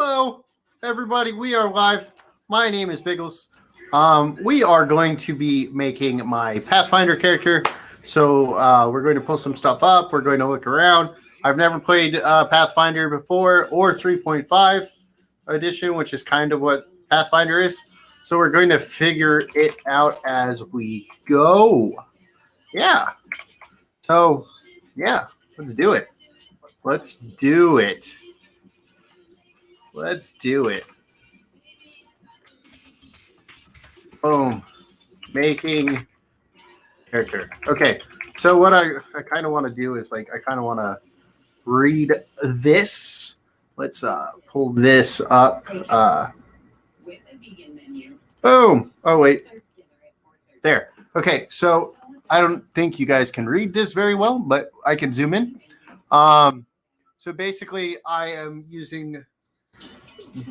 Hello, everybody. We are live. My name is Biggles. We are going to be making my Pathfinder character. So we're going to pull some stuff up. We're going to look around. I've never played Pathfinder before or 3.5 edition, which is kind of what Pathfinder is. So we're going to figure it out as we go. Yeah. So, yeah, let's do it. Let's do it. Let's do it. Boom. Making character. Okay. So what I kind of want to do is I kind of want to read this. Let's pull this up. Boom. Oh, wait. There. Okay. So I don't think you guys can read this very well, but I can zoom in. So basically I am using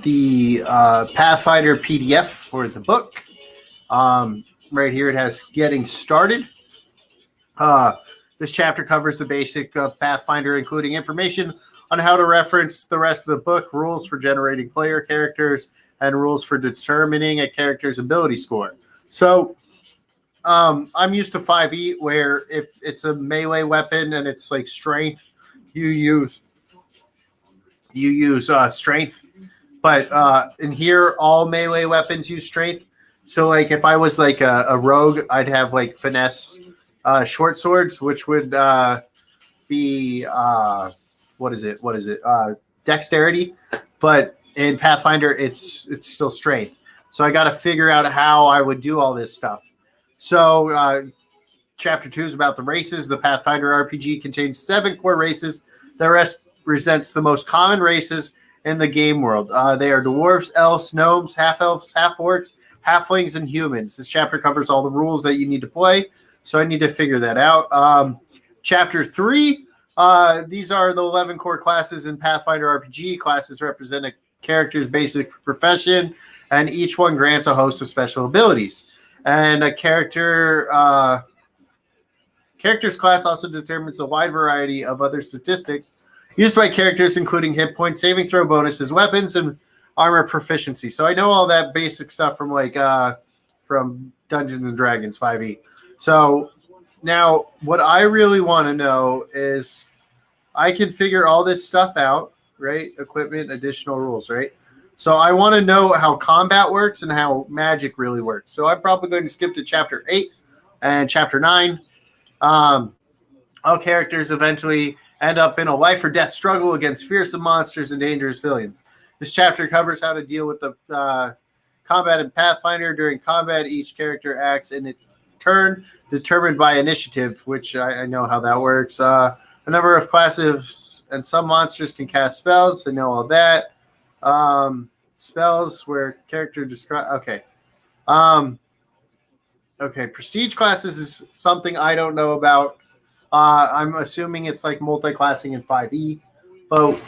the Pathfinder PDF for the book. Right here it has getting started. This chapter covers the basic of Pathfinder, including information on how to reference the rest of the book, rules for generating player characters, and rules for determining a character's ability score. So I'm used to 5e, where if it's a melee weapon and it's like strength, you use strength. But in here, all melee weapons use strength. So, like, if I was like a rogue, I'd have like finesse short swords, which would be what is it? Dexterity. But in Pathfinder, it's still strength. So I got to figure out how I would do all this stuff. So Chapter 2 is about the races. The Pathfinder RPG contains 7 core races that represents the most common races in the game world. They are dwarves, elves, gnomes, half-elves, half-orcs, halflings, and humans. This chapter covers all the rules that you need to play, so I need to figure that out. Chapter 3, these are the 11 core classes in Pathfinder RPG. Classes represent a character's basic profession, and each one grants a host of special abilities. And a character's class also determines a wide variety of other statistics used by characters, including hit points, saving throw bonuses, weapons, and armor proficiency. So I know all that basic stuff from from Dungeons and Dragons 5e. So now what I really want to know is I can figure all this stuff out, right? Equipment, additional rules, right? So I want to know how combat works and how magic really works. So I'm probably going to skip to Chapter 8 and Chapter 9. All characters eventually end up in a life or death struggle against fearsome monsters and dangerous villains. This chapter covers how to deal with the combat in Pathfinder. During combat, each character acts in its turn, determined by initiative, which I know how that works. A number of classes and some monsters can cast spells. I know all that. Spells where character describe. Okay. Okay. Prestige classes is something I don't know about. I'm assuming it's like multi-classing in 5e, but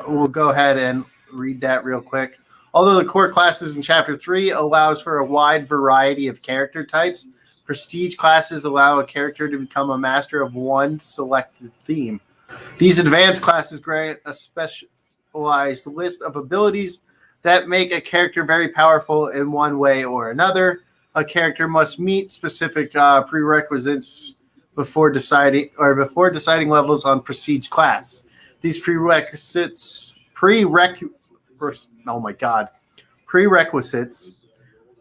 we'll go ahead and read that real quick. Although the core classes in Chapter 3 allows for a wide variety of character types, prestige classes allow a character to become a master of one selected theme. These advanced classes grant a specialized list of abilities that make a character very powerful in one way or another. A character must meet specific prerequisites before deciding levels on prestige class. These prerequisites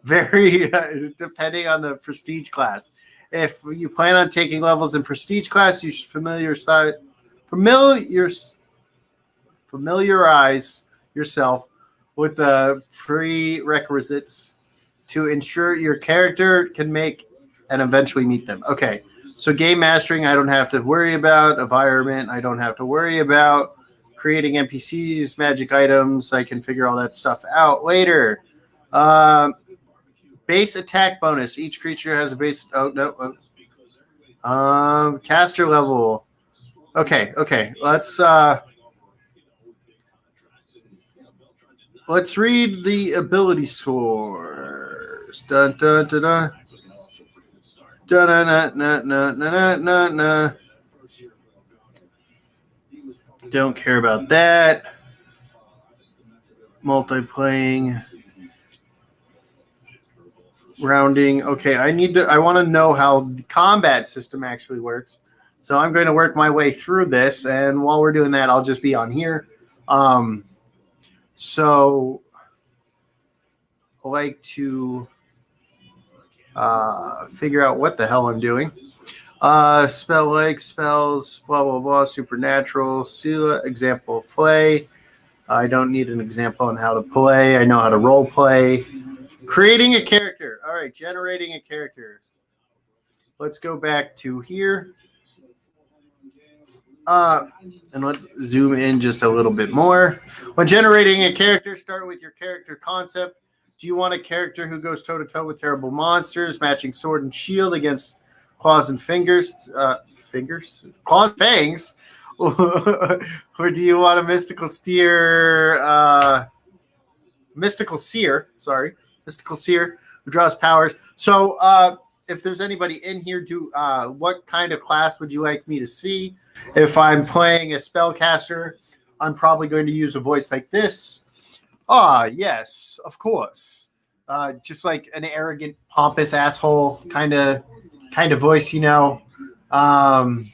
vary depending on the prestige class. If you plan on taking levels in prestige class, you should familiarize yourself with the prerequisites to ensure your character can make and eventually meet them. Okay. So game mastering, I don't have to worry about. Environment, I don't have to worry about. Creating NPCs, magic items, I can figure all that stuff out later. Base attack bonus. Each creature has a base. Oh, no. Caster level. Okay. Let's read the ability scores. Dun, dun, dun, dun. Don't care about that. multiplaying, rounding. Okay, I want to know how the combat system actually works. So I'm going to work my way through this, and while we're doing that, I'll just be on here. So I like to figure out what the hell I'm doing. Spell like spells, blah blah blah, supernatural, example of play. I don't need an example on how to play. I know how to role play. Creating a character. All right, generating a character. Let's go back to here. And let's zoom in just a little bit more. When generating a character, start with your character concept. Do you want a character who goes toe-to-toe with terrible monsters, matching sword and shield against claws and fingers? Claws, fangs? Or do you want a mystical seer, who draws powers? So if there's anybody in here, what kind of class would you like me to see? If I'm playing a spellcaster, I'm probably going to use a voice like this. Yes, of course. Just like an arrogant, pompous asshole kind of voice, you know. And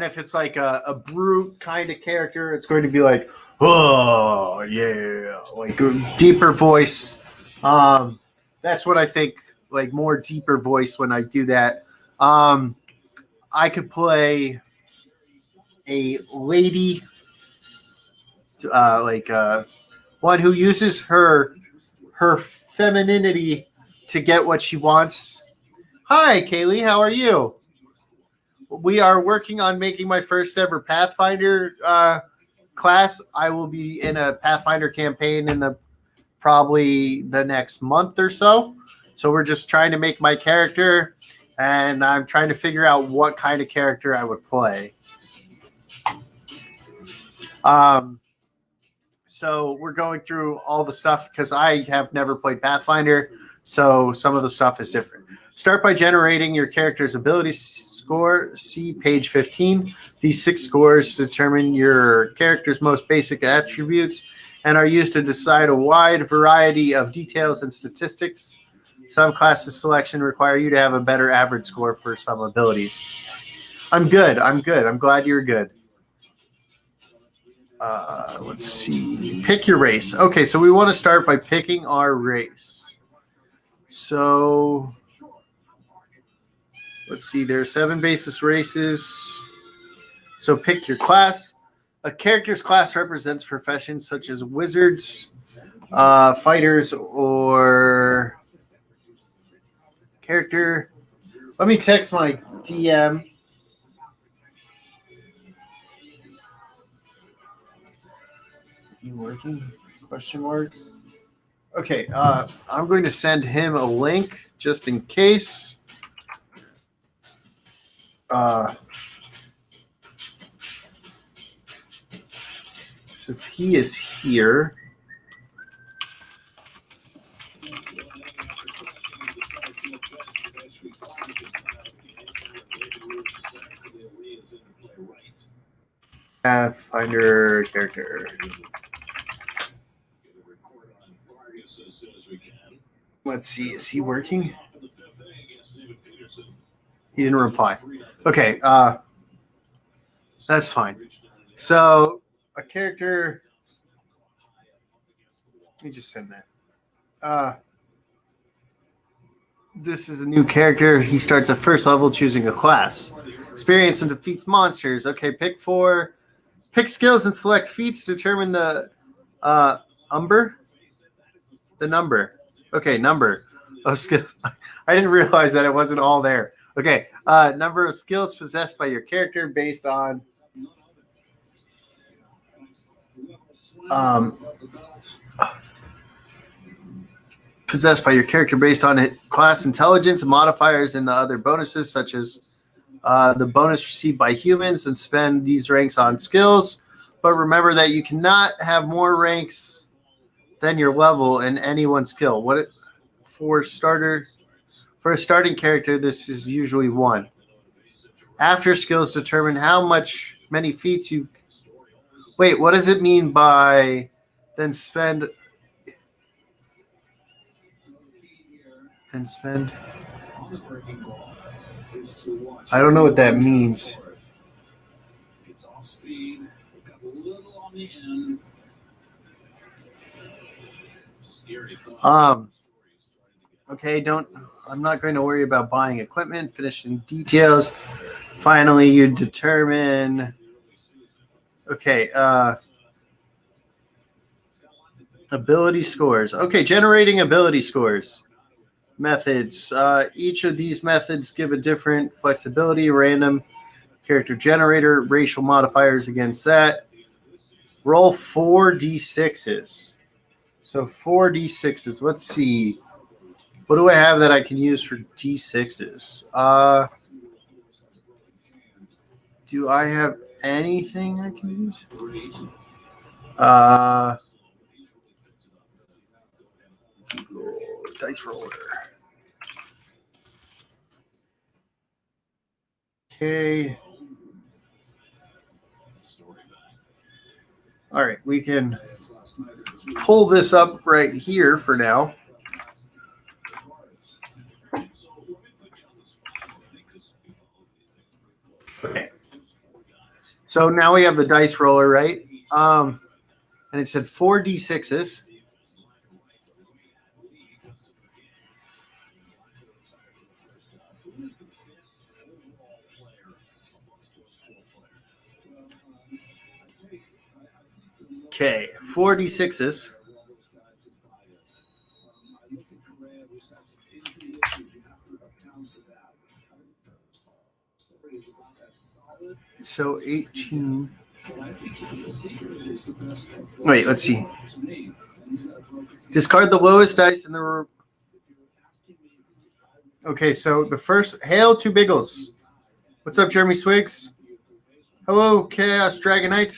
if it's like a brute kind of character, it's going to be like, oh yeah, like a deeper voice. That's what I think, like more deeper voice when I do that. I could play a lady, one who uses her femininity to get what she wants. Hi, Kaylee, how are you? We are working on making my first ever Pathfinder class. I will be in a Pathfinder campaign in probably the next month or so. So we're just trying to make my character, and I'm trying to figure out what kind of character I would play. So we're going through all the stuff because I have never played Pathfinder, so some of the stuff is different. Start by generating your character's ability score. See page 15. These 6 scores determine your character's most basic attributes and are used to decide a wide variety of details and statistics. Some classes selection require you to have a better average score for some abilities. I'm good. I'm glad you're good. Let's see. Pick your race. Okay, so we want to start by picking our race. So let's see. There are 7 basis races. So pick your class. A character's class represents professions such as wizards, fighters, or character. Let me text my DM. You working? Question mark. Okay, I'm going to send him a link just in case. So if he is here. Pathfinder character. Let's see. Is he working? He didn't reply. Okay. That's fine. So a character. Let me just send that. This is a new character. He starts at first level choosing a class. Experience and defeats monsters. Okay, pick 4. Pick skills and select feats to determine the number. The number. Okay, number of skills. I didn't realize that it wasn't all there. Okay, number of skills possessed by your character based on class intelligence, modifiers, and the other bonuses such as the bonus received by humans, and spend these ranks on skills. But remember that you cannot have more ranks than your level in any one skill. For a starting character, this is usually 1. After skills determine how many feats you. Wait, what does it mean by then spend? Then spend. I don't know what that means. Okay, I'm not going to worry about buying equipment, finishing details. Finally, you determine. Okay, ability scores. Okay, generating ability scores. Methods. Each of these methods give a different flexibility, random character generator, racial modifiers against that. Roll 4d6s. So 4d6s. Let's see. What do I have that I can use for d6s? Do I have anything I can use? Dice roller. Okay. All right, we can pull this up right here for now. Okay. So now we have the dice roller, right? And it said 4d6s. Okay, 4d6s. So 18. Wait, let's see. Discard the lowest dice in the. Okay, so the first. Hail to Biggles. What's up, Jeremy Swiggs? Hello, Chaos Dragonite.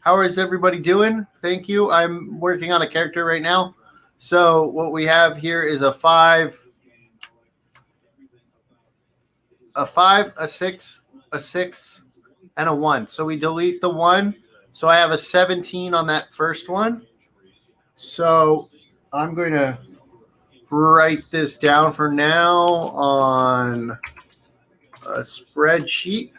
How is everybody doing? Thank you. I'm working on a character right now. So what we have here is a 5, a 6, a 6, and a 1. So we delete the 1. So I have a 17 on that first one. So I'm going to write this down for now on a spreadsheet.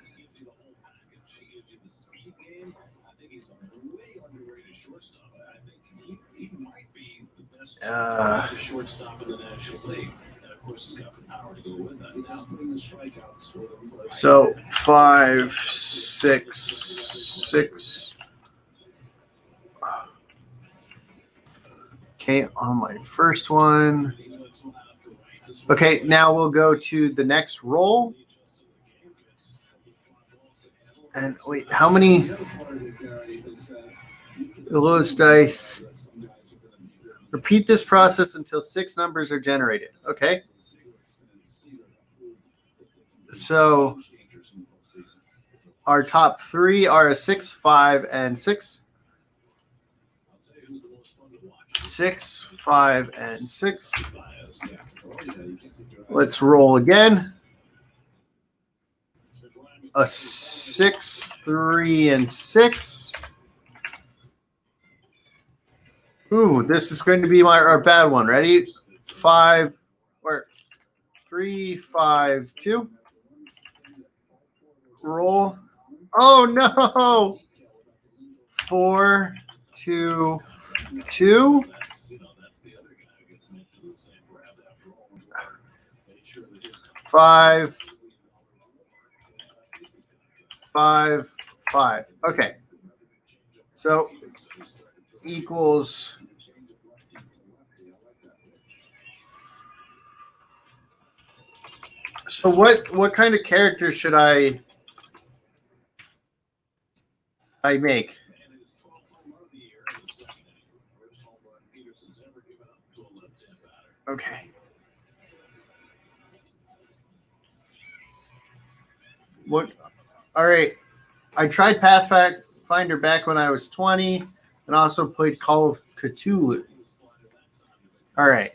So 5, 6, 6. Okay, on my first one. Okay, now we'll go to the next roll. And wait, how many? The lowest dice. Repeat this process until 6 numbers are generated. Okay. So our top 3 are a 6, 5, and 6. 6, 5, and 6. Let's roll again. A 6, 3, and 6. Ooh, this is going to be our bad one. Ready? 5, or 3, 5, 2. Roll. Oh no! 4, 2, 2. 5, 5, 5. Okay. So equals. So what kind of character should I make? Okay. What? All right. I tried Pathfinder back when I was 20, and also played Call of Cthulhu. All right.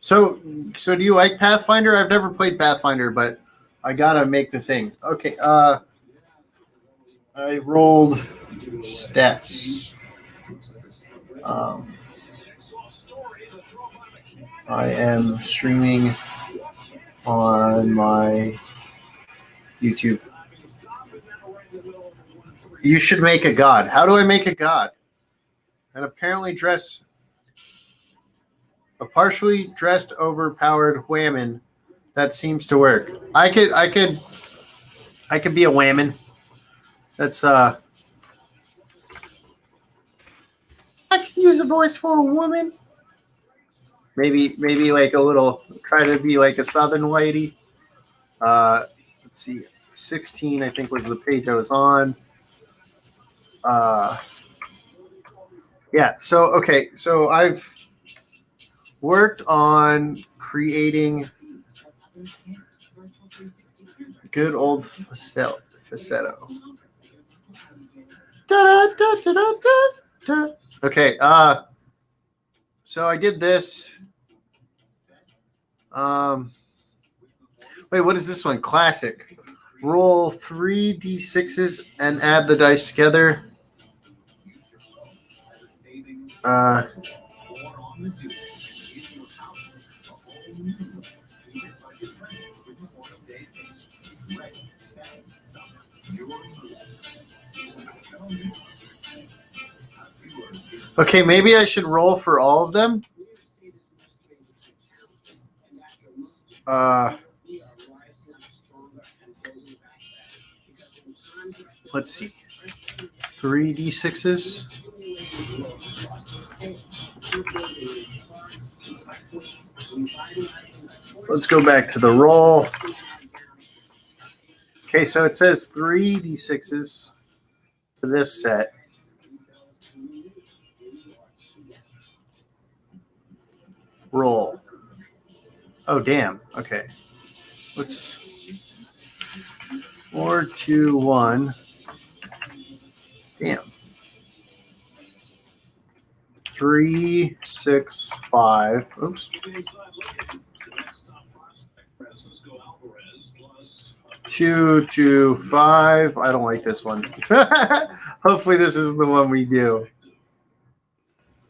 So do you like Pathfinder? I've never played Pathfinder, but I gotta make the thing. Okay, I rolled stats. I am streaming on my YouTube. You should make a god. How do I make a god? And apparently dress a partially dressed, overpowered whammon. That seems to work. I could be a whammon. That's I could use a voice for a woman. Maybe like a little. Try to be like a southern lady. Let's see. 16, I think, was the page I was on. Yeah. So okay. So I've worked on creating good old falsetto. Okay. So I did this. Wait, what is this one? Classic. Roll 3d6s and add the dice together. Okay, maybe I should roll for all of them. Let's see. 3d6s. Let's go back to the roll. Okay, so it says 3d6s for this set. Roll. Oh, damn. Okay. Let's 4, 2, 1. Damn. 3, 6, 5. Oops. 2, 2, 5. I don't like this one. Hopefully this is the one we do.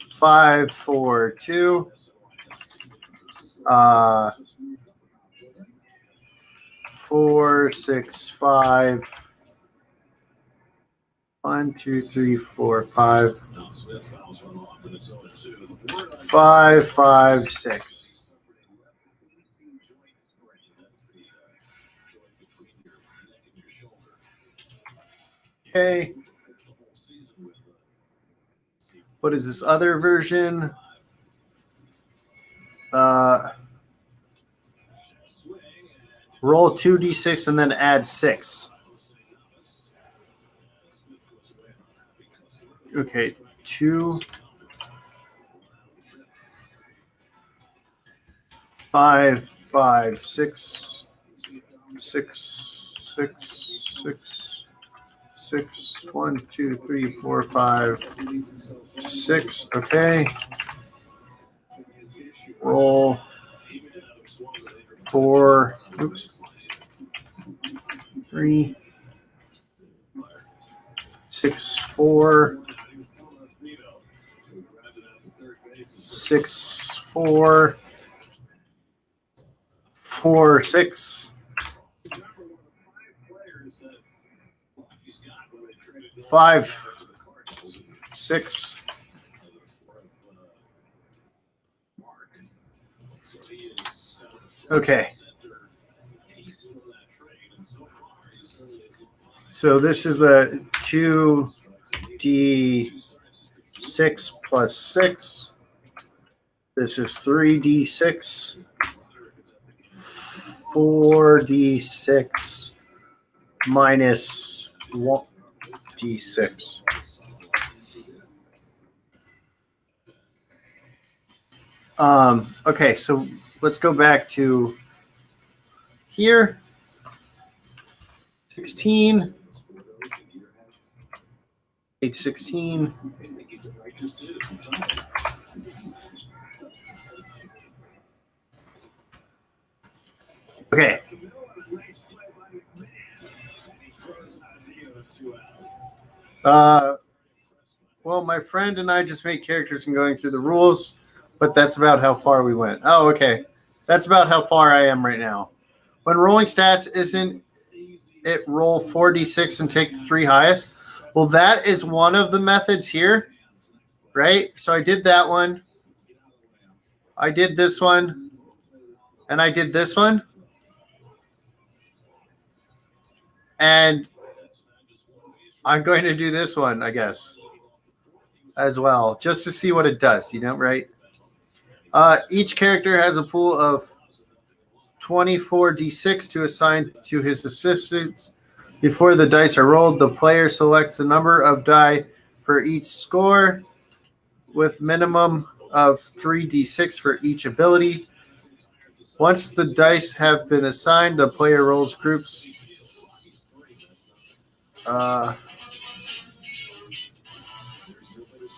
5, 4, 2. 4, 6, 5. 1, 2, 3, 4, 5. 5, 5, 6. Okay. What is this other version? Roll 2d6 and then add 6. Okay, 2, 5, 5, 6, 6, 6, 6, 6, 1, 2, 3, 4, 5, 6. Okay. Roll 4. Oops. 3, 6, 4, 6, 4, 4, 6, 5, 6. Okay. So this is the 2d6 plus 6. This is 3d6, 4d6 minus 1d6. Okay, so let's go back to here. 16. Page 16. Okay. Well, my friend and I just made characters and going through the rules, but that's about how far we went. Oh, okay. That's about how far I am right now. When rolling stats, isn't it roll 4d6 and take the 3 highest? Well, that is one of the methods here, right? So I did that one. I did this one. And I did this one. And I'm going to do this one, I guess, as well, just to see what it does, right? Each character has a pool of 24d6 to assign to his assistants. Before the dice are rolled, the player selects a number of die for each score with minimum of 3d6 for each ability. Once the dice have been assigned, the player rolls groups.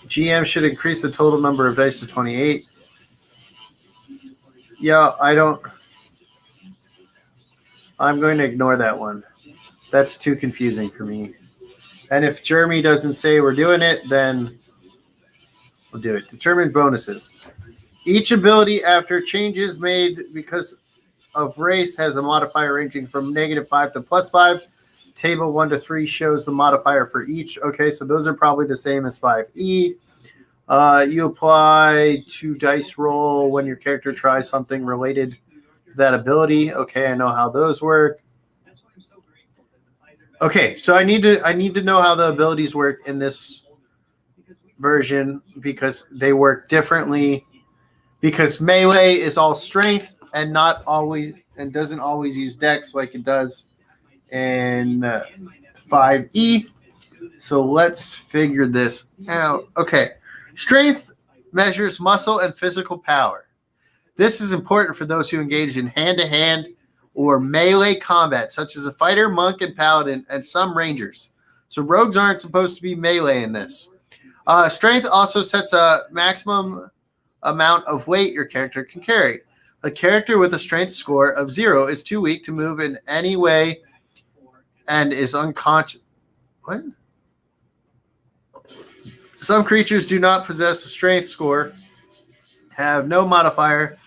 GM should increase the total number of dice to 28. Yeah, I'm going to ignore that one. That's too confusing for me. And if Jeremy doesn't say we're doing it, then we'll do it. Determine bonuses. Each ability after changes made because of race has a modifier ranging from -5 to +5. Table 1 to 3 shows the modifier for each. Okay, so those are probably the same as 5e. You apply 2 dice roll when your character tries something related to that ability. Okay, I know how those work. Okay, so I need to know how the abilities work in this version because they work differently. Because melee is all strength and not always and doesn't always use dex like it does in 5e. So let's figure this out. Okay. Strength measures muscle and physical power. This is important for those who engage in hand-to-hand or melee combat, such as a fighter, monk, and paladin, and some rangers. So rogues aren't supposed to be melee in this. Strength also sets a maximum amount of weight your character can carry. A character with a strength score of 0 is too weak to move in any way and is unconscious. What? Some creatures do not possess a strength score, have no modifier.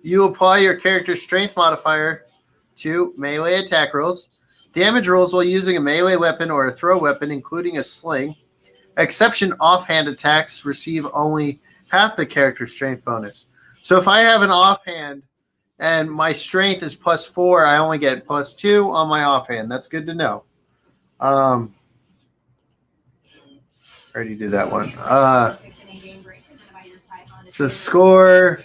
You apply your character's strength modifier to melee attack rolls, damage rolls while using a melee weapon or a throw weapon, including a sling. Exception offhand attacks receive only half the character's strength bonus. So if I have an offhand and my strength is +4, I only get +2 on my offhand. That's good to know. Already did that one. So score.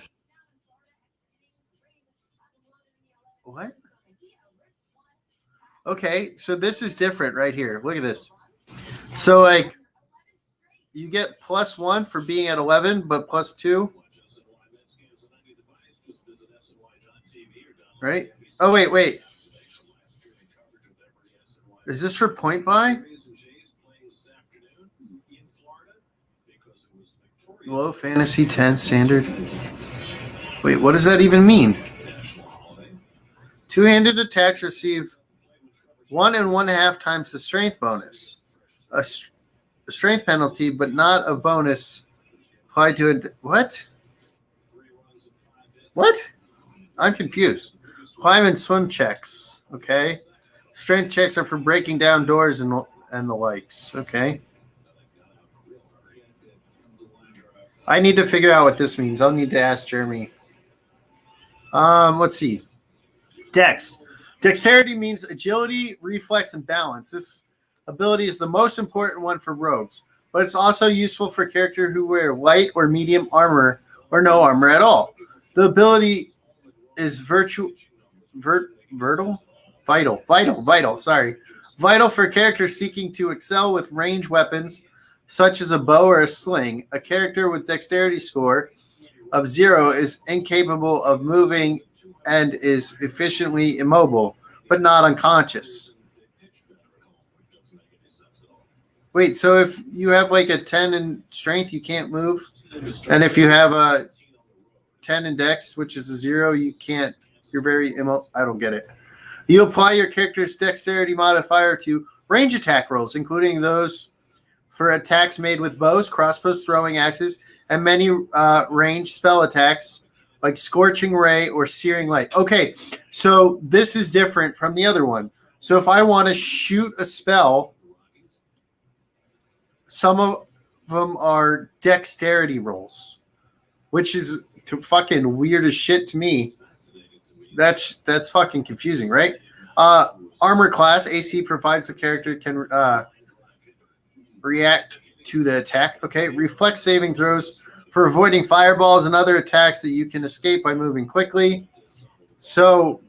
What? Okay, so this is different right here. Look at this. So like you get +1 for being at 11, but +2. Right? Oh, wait. Is this for point buy? Low fantasy 10 standard. Wait, what does that even mean? Two-handed attacks receive 1 1/2 times the strength bonus. A strength penalty, but not a bonus applied to it. What? What? I'm confused. Climb and swim checks. Okay. Strength checks are for breaking down doors and the likes. Okay. I need to figure out what this means. I'll need to ask Jeremy. Let's see. Dex. Dexterity means agility, reflex, and balance. This ability is the most important one for rogues, but it's also useful for characters who wear light or medium armor or no armor at all. The ability is vital for characters seeking to excel with ranged weapons such as a bow or a sling. A character with dexterity score of 0 is incapable of moving and is efficiently immobile, but not unconscious. Wait, so if you have like a 10 in strength, you can't move? And if you have a 10 in dex, which is a 0, you can't, you're very immobile. I don't get it. You apply your character's dexterity modifier to range attack rolls, including those for attacks made with bows, crossbows, throwing axes, and many ranged spell attacks like Scorching Ray or Searing Light. Okay, so this is different from the other one. So if I want to shoot a spell, some of them are dexterity rolls, which is fucking weird as shit to me. That's fucking confusing, right? Armor class, AC provides the character can react to the attack. Okay, reflex saving throws for avoiding fireballs and other attacks that you can escape by moving quickly. So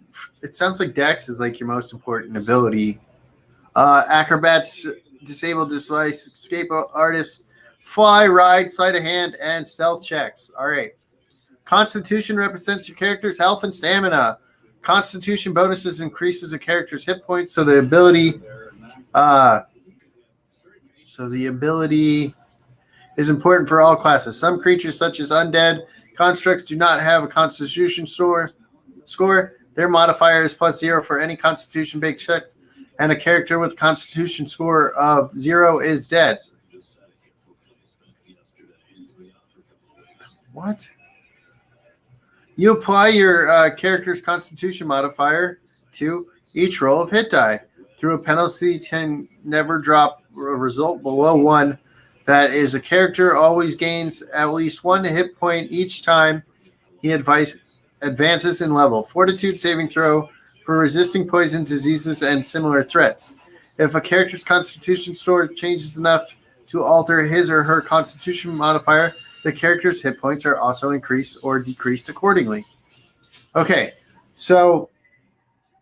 it sounds like Dex is like your most important ability. Acrobats, disable, disguise, escape artists, fly, ride, sleight of hand, and stealth checks. All right. Constitution represents your character's health and stamina. Constitution bonuses increases a character's hit points, so the ability is important for all classes. Some creatures, such as undead constructs, do not have a Constitution score. Their modifier is +0 for any Constitution-based check, and a character with a Constitution score of 0 is dead. What? You apply your character's Constitution modifier to each roll of hit die. Through a penalty, can never drop a result below 1. That is, a character always gains at least 1 hit point each time he advances in level. Fortitude saving throw for resisting poison, diseases, and similar threats. If a character's Constitution score changes enough to alter his or her Constitution modifier, the character's hit points are also increased or decreased accordingly. Okay, so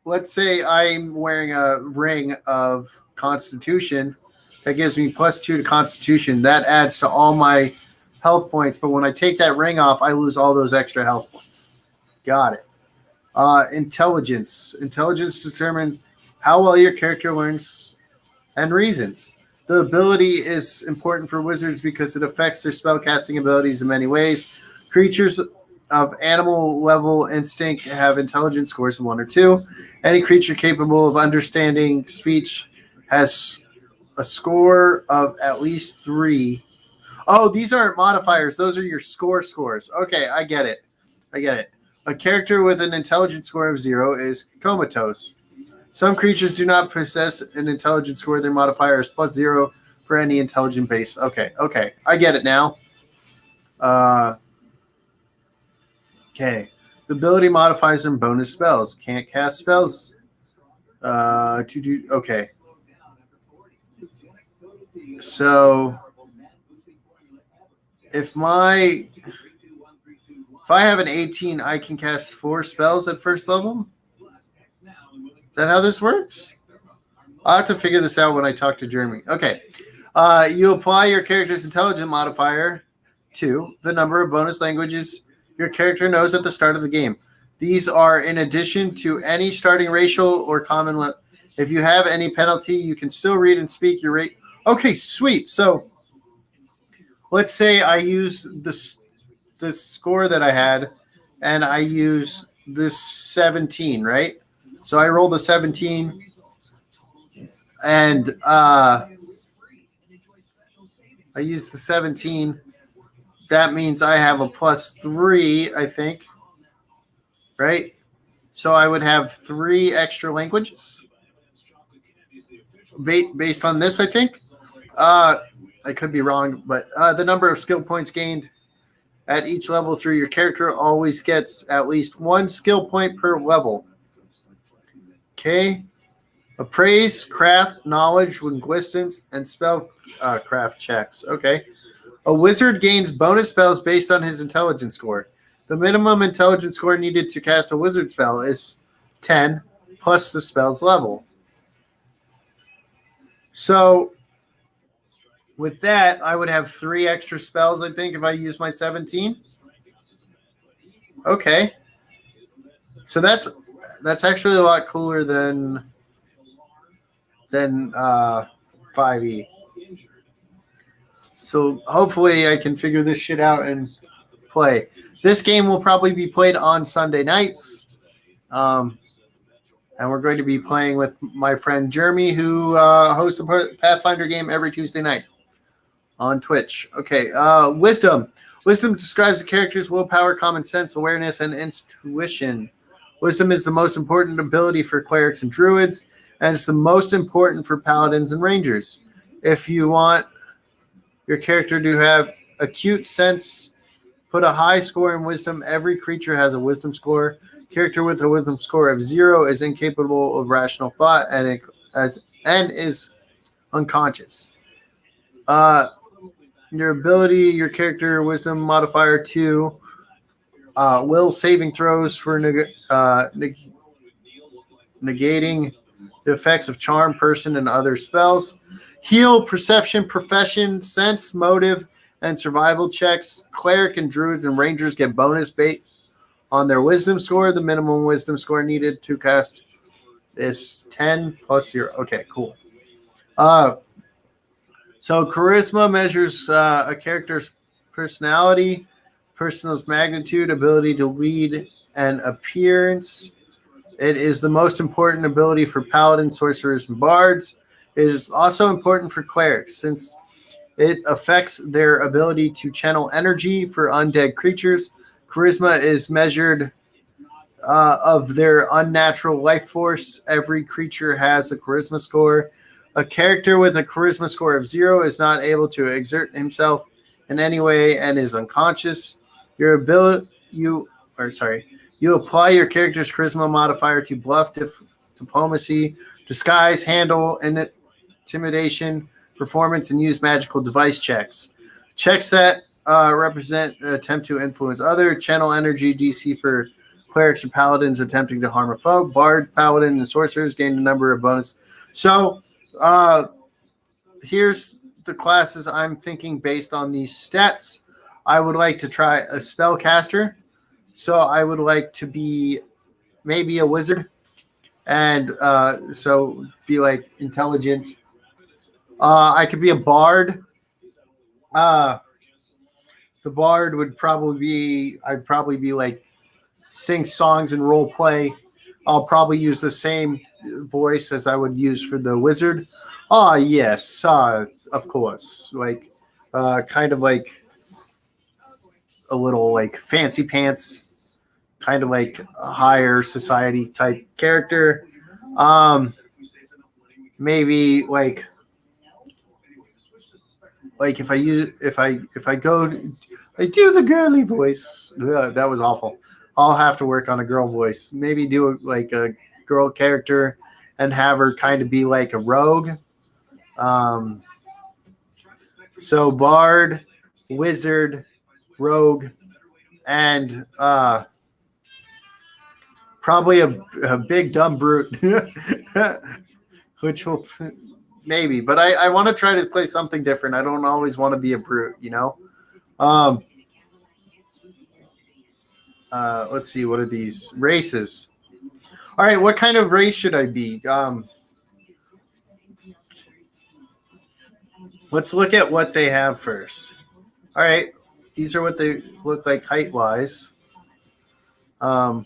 let's say I'm wearing a ring of Constitution. That gives me +2 to Constitution. That adds to all my health points. But when I take that ring off, I lose all those extra health points. Got it. Intelligence. Intelligence determines how well your character learns and reasons. The ability is important for wizards because it affects their spellcasting abilities in many ways. Creatures of animal level instinct have intelligence scores of 1 or 2. Any creature capable of understanding speech has a score of at least 3. Oh, these aren't modifiers. Those are your scores. Okay, I get it. A character with an intelligence score of 0 is comatose. Some creatures do not possess an intelligence score. Their modifier is +0 for any intelligent base. Okay. I get it now. Okay. The ability modifies and bonus spells. Can't cast spells. Okay. So if I have an 18, I can cast 4 spells at first level? Is that how this works? I'll have to figure this out when I talk to Jeremy. Okay. You apply your character's intelligence modifier to the number of bonus languages your character knows at the start of the game. These are in addition to any starting racial or common. If you have any penalty, you can still read and speak your rate. Okay, sweet. So let's say I use this score that I had, and I use this 17, right? So I rolled a 17, and I use the 17. That means I have a +3, I think, right? So I would have 3 extra languages based on this, I think. I could be wrong, but the number of skill points gained at each level through your character always gets at least 1 skill point per level. Okay. Appraise, craft, knowledge, linguistics, and spell craft checks. Okay. A wizard gains bonus spells based on his intelligence score. The minimum intelligence score needed to cast a wizard spell is 10 plus the spell's level. So with that, I would have 3 extra spells, I think, if I use my 17. Okay. So that's actually a lot cooler than 5e. So hopefully I can figure this shit out and play. This game will probably be played on Sunday nights. And we're going to be playing with my friend Jeremy, who hosts a Pathfinder game every Tuesday night on Twitch. Okay, wisdom. Wisdom describes the character's willpower, common sense, awareness, and intuition. Wisdom is the most important ability for clerics and druids, and it's the most important for paladins and rangers. If you want your character to have acute sense, put a high score in wisdom. Every creature has a wisdom score. Character with a wisdom score of 0 is incapable of rational thought and is unconscious. Your ability, your character wisdom modifier 2, will saving throws for negating the effects of charm, person, and other spells. Heal, perception, profession, sense, motive, and survival checks. Cleric and druids and rangers get bonus based on their wisdom score. The minimum wisdom score needed to cast is 10 plus 0. Okay, cool. So charisma measures a character's personality, person's magnitude, ability to lead, and appearance. It is the most important ability for paladins, sorcerers, and bards. It is also important for clerics since it affects their ability to channel energy for undead creatures. Charisma is measured of their unnatural life force. Every creature has a charisma score. A character with a charisma score of 0 is not able to exert himself in any way and is unconscious. You apply your character's charisma modifier to bluff, diplomacy, disguise, handle, and intimidation, performance, and use magical device checks. Checks that represent attempt to influence other, channel energy, DC for clerics or paladins attempting to harm a foe. Bard, paladin, and sorcerers gain a number of bonus. So here's the classes I'm thinking based on these stats. I would like to try a spellcaster. So I would like to be maybe a wizard, and so be like intelligent. I could be a bard. The bard would probably be, I'd probably be like sing songs and role play. I'll probably use the same voice as I would use for the wizard. Yes, of course. Like, kind of like a little like fancy pants, kind of like a higher society type character. Maybe like if I do the girly voice. That was awful. I'll have to work on a girl voice. Maybe do a girl character and have her kind of be like a rogue. So bard, wizard, rogue, and probably a big dumb brute, which will maybe. But I want to try to play something different. I don't always want to be a brute, you know. Let's see. What are these races? All right. What kind of race should I be? Let's look at what they have first. All right. These are what they look like height-wise. Look,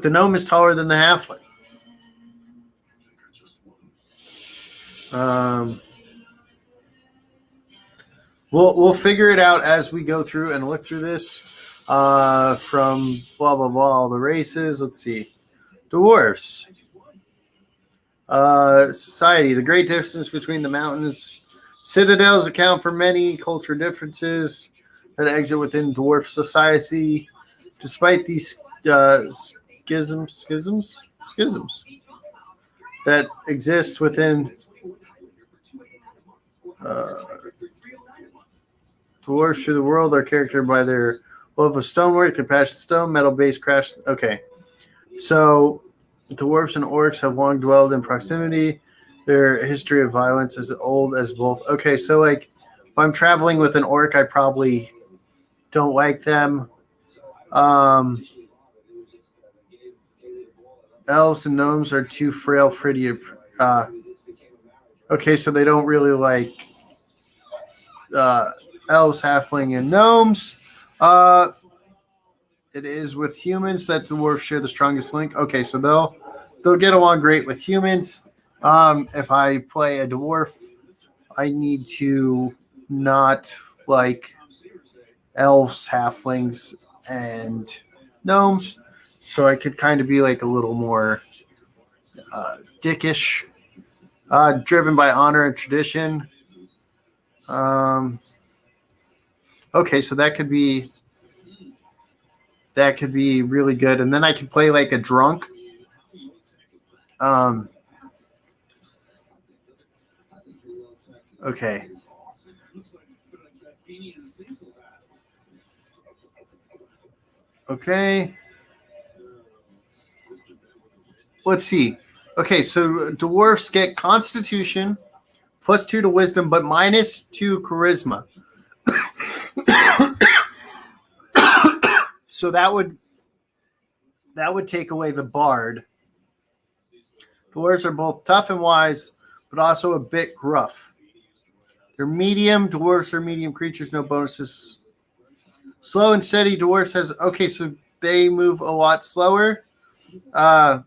the gnome is taller than the halfling. We'll figure it out as we go through and look through this. From blah blah blah, all the races. Let's see, dwarfs. Society. The great distance between the mountains. Citadels account for many cultural differences that exist within dwarf society. Despite these schisms that exist within dwarves through the world are characterized by their love of stonework, their passion stone, metal-based crafts. Okay, so dwarves and orcs have long dwelled in proximity. Their history of violence is old as both. Okay, so like if I'm traveling with an orc, I probably don't like them. Elves and gnomes are too frail for you. Okay, so they don't really like elves, halfling, and gnomes. it is with humans that dwarves share the strongest link. Okay, so they'll get along great with humans. If I play a dwarf, I need to not like elves, halflings, and gnomes, so I could kind of be like a little more dickish, driven by honor and tradition. Okay, so that could be really good, and then I could play like a drunk. Okay. Okay. Let's see. Okay, so dwarfs get Constitution +2 to Wisdom, but -2 Charisma. So that would take away the Bard. Dwarves are both tough and wise, but also a bit gruff. They're medium. Dwarves are medium creatures, no bonuses. Slow and steady. Dwarves has okay, so they move a lot slower. But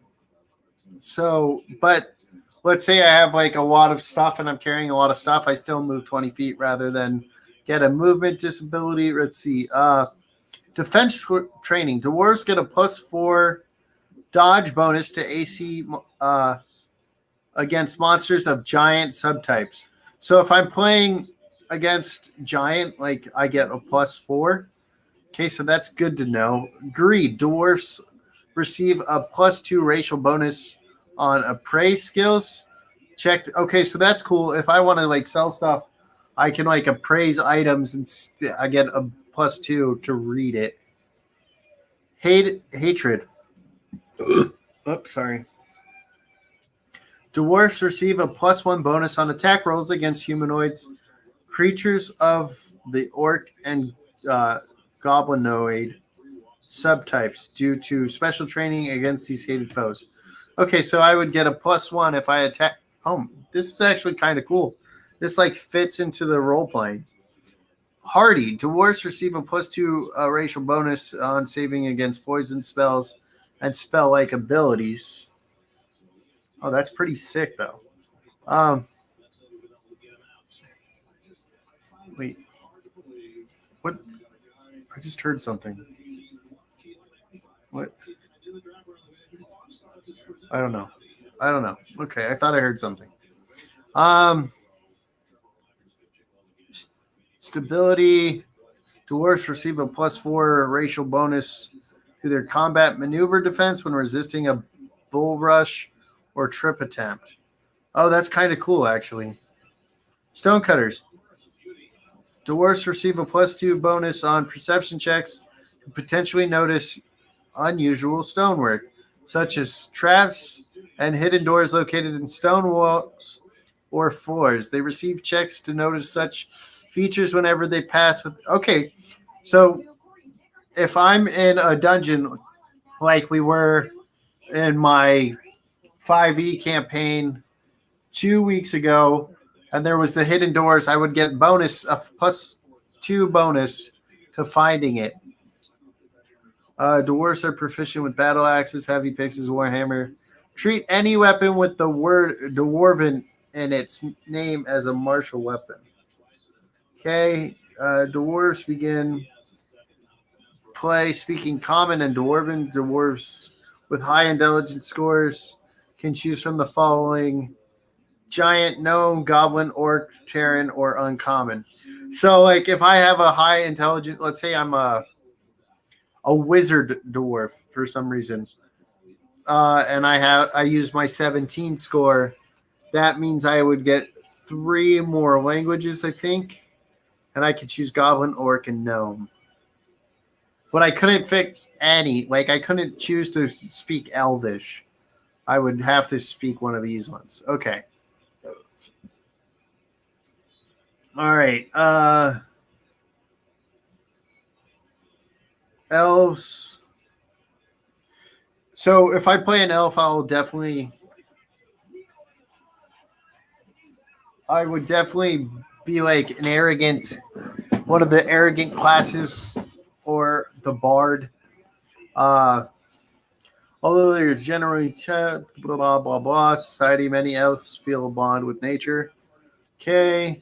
let's say I have like a lot of stuff and I'm carrying a lot of stuff. I still move 20 feet rather than get a movement disability. Let's see. Defense training. Dwarves get a +4 dodge bonus to AC against monsters of giant subtypes. So if I'm playing against giant, like I get a +4. Okay, so that's good to know. Greed. Dwarves receive a +2 racial bonus on appraise skills. Check. Okay, so that's cool. If I want to like sell stuff, I can like appraise items and I get a +2 to read it. Hatred. Oops, sorry. Dwarfs receive a +1 bonus on attack rolls against humanoids, creatures of the orc and goblinoid subtypes due to special training against these hated foes. Okay, so I would get a +1 if I attack. Oh, this is actually kind of cool. This like fits into the role playing. Hardy. Dwarves receive a +2 racial bonus on saving against poison spells and spell-like abilities. Oh, that's pretty sick, though. Wait. What? I just heard something. What? I don't know. Okay, I thought I heard something. Stability. Dwarves receive a +4 racial bonus to their combat maneuver defense when resisting a bull rush or trip attempt. Oh, that's kind of cool, actually. Stonecutters. Dwarves receive a +2 bonus on perception checks to potentially notice unusual stonework, such as traps and hidden doors located in stone walls or floors. They receive checks to notice such features whenever they pass with. Okay, so if I'm in a dungeon like we were in my 5e campaign 2 weeks ago, and there was the hidden doors, I would get a +2 bonus to finding it. Dwarves are proficient with battle axes, heavy picks, warhammer. Treat any weapon with the word dwarven in its name as a martial weapon. Okay, dwarves begin play speaking common and dwarven. Dwarves with high intelligence scores can choose from the following: giant, gnome, goblin, orc, terran, or uncommon. So, like, if I have a high intelligence, let's say I'm a wizard dwarf for some reason, and I use my 17 score, that means I would get 3 more languages, I think, and I could choose goblin, orc, and gnome. But I couldn't fix any. Like, I couldn't choose to speak Elvish. I would have to speak one of these ones. Okay. All right. Elves. So if I play an elf, I would definitely be like an arrogant, one of the arrogant classes, or the bard. Uh, Although they are generally blah blah blah society, many elves feel a bond with nature. Okay.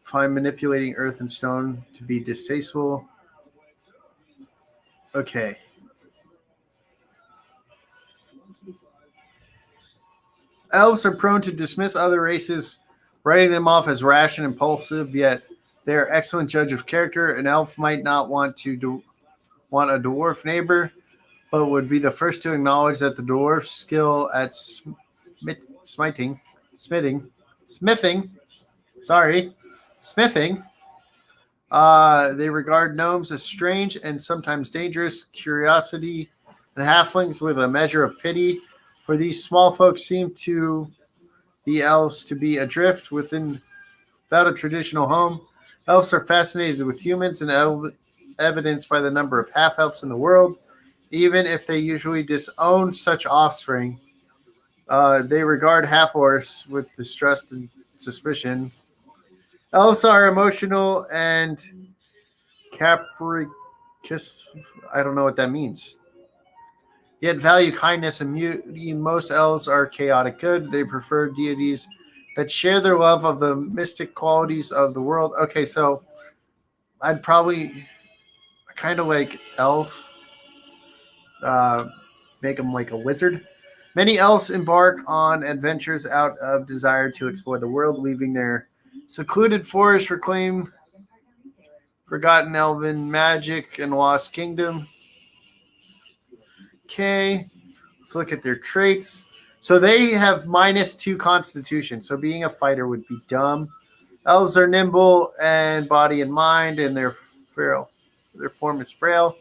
Find manipulating earth and stone to be distasteful. Okay. Elves are prone to dismiss other races, writing them off as rash and impulsive, yet they are excellent judge of character. An elf might not want want a dwarf neighbor, but would be the first to acknowledge that the dwarf's skill at smithing, sorry, smithing. They regard gnomes as strange and sometimes dangerous, curiosity, and halflings with a measure of pity. For these small folks seem to the elves to be adrift without a traditional home. Elves are fascinated with humans and evidenced by the number of half elves in the world. Even if they usually disown such offspring, they regard half orcs with distrust and suspicion. Elves are emotional and capricious. I don't know what that means. Yet value kindness and beauty. Most elves are chaotic good. They prefer deities that share their love of the mystic qualities of the world. Okay, so I'd probably kind of like elf, uh, make them like a wizard. Many elves embark on adventures out of desire to explore the world, leaving their secluded forest, reclaim forgotten elven magic and lost kingdom. Okay, let's look at their traits. So they have -2 constitution. So being a fighter would be dumb. Elves are nimble and body and mind, and they're frail. Their form is frail.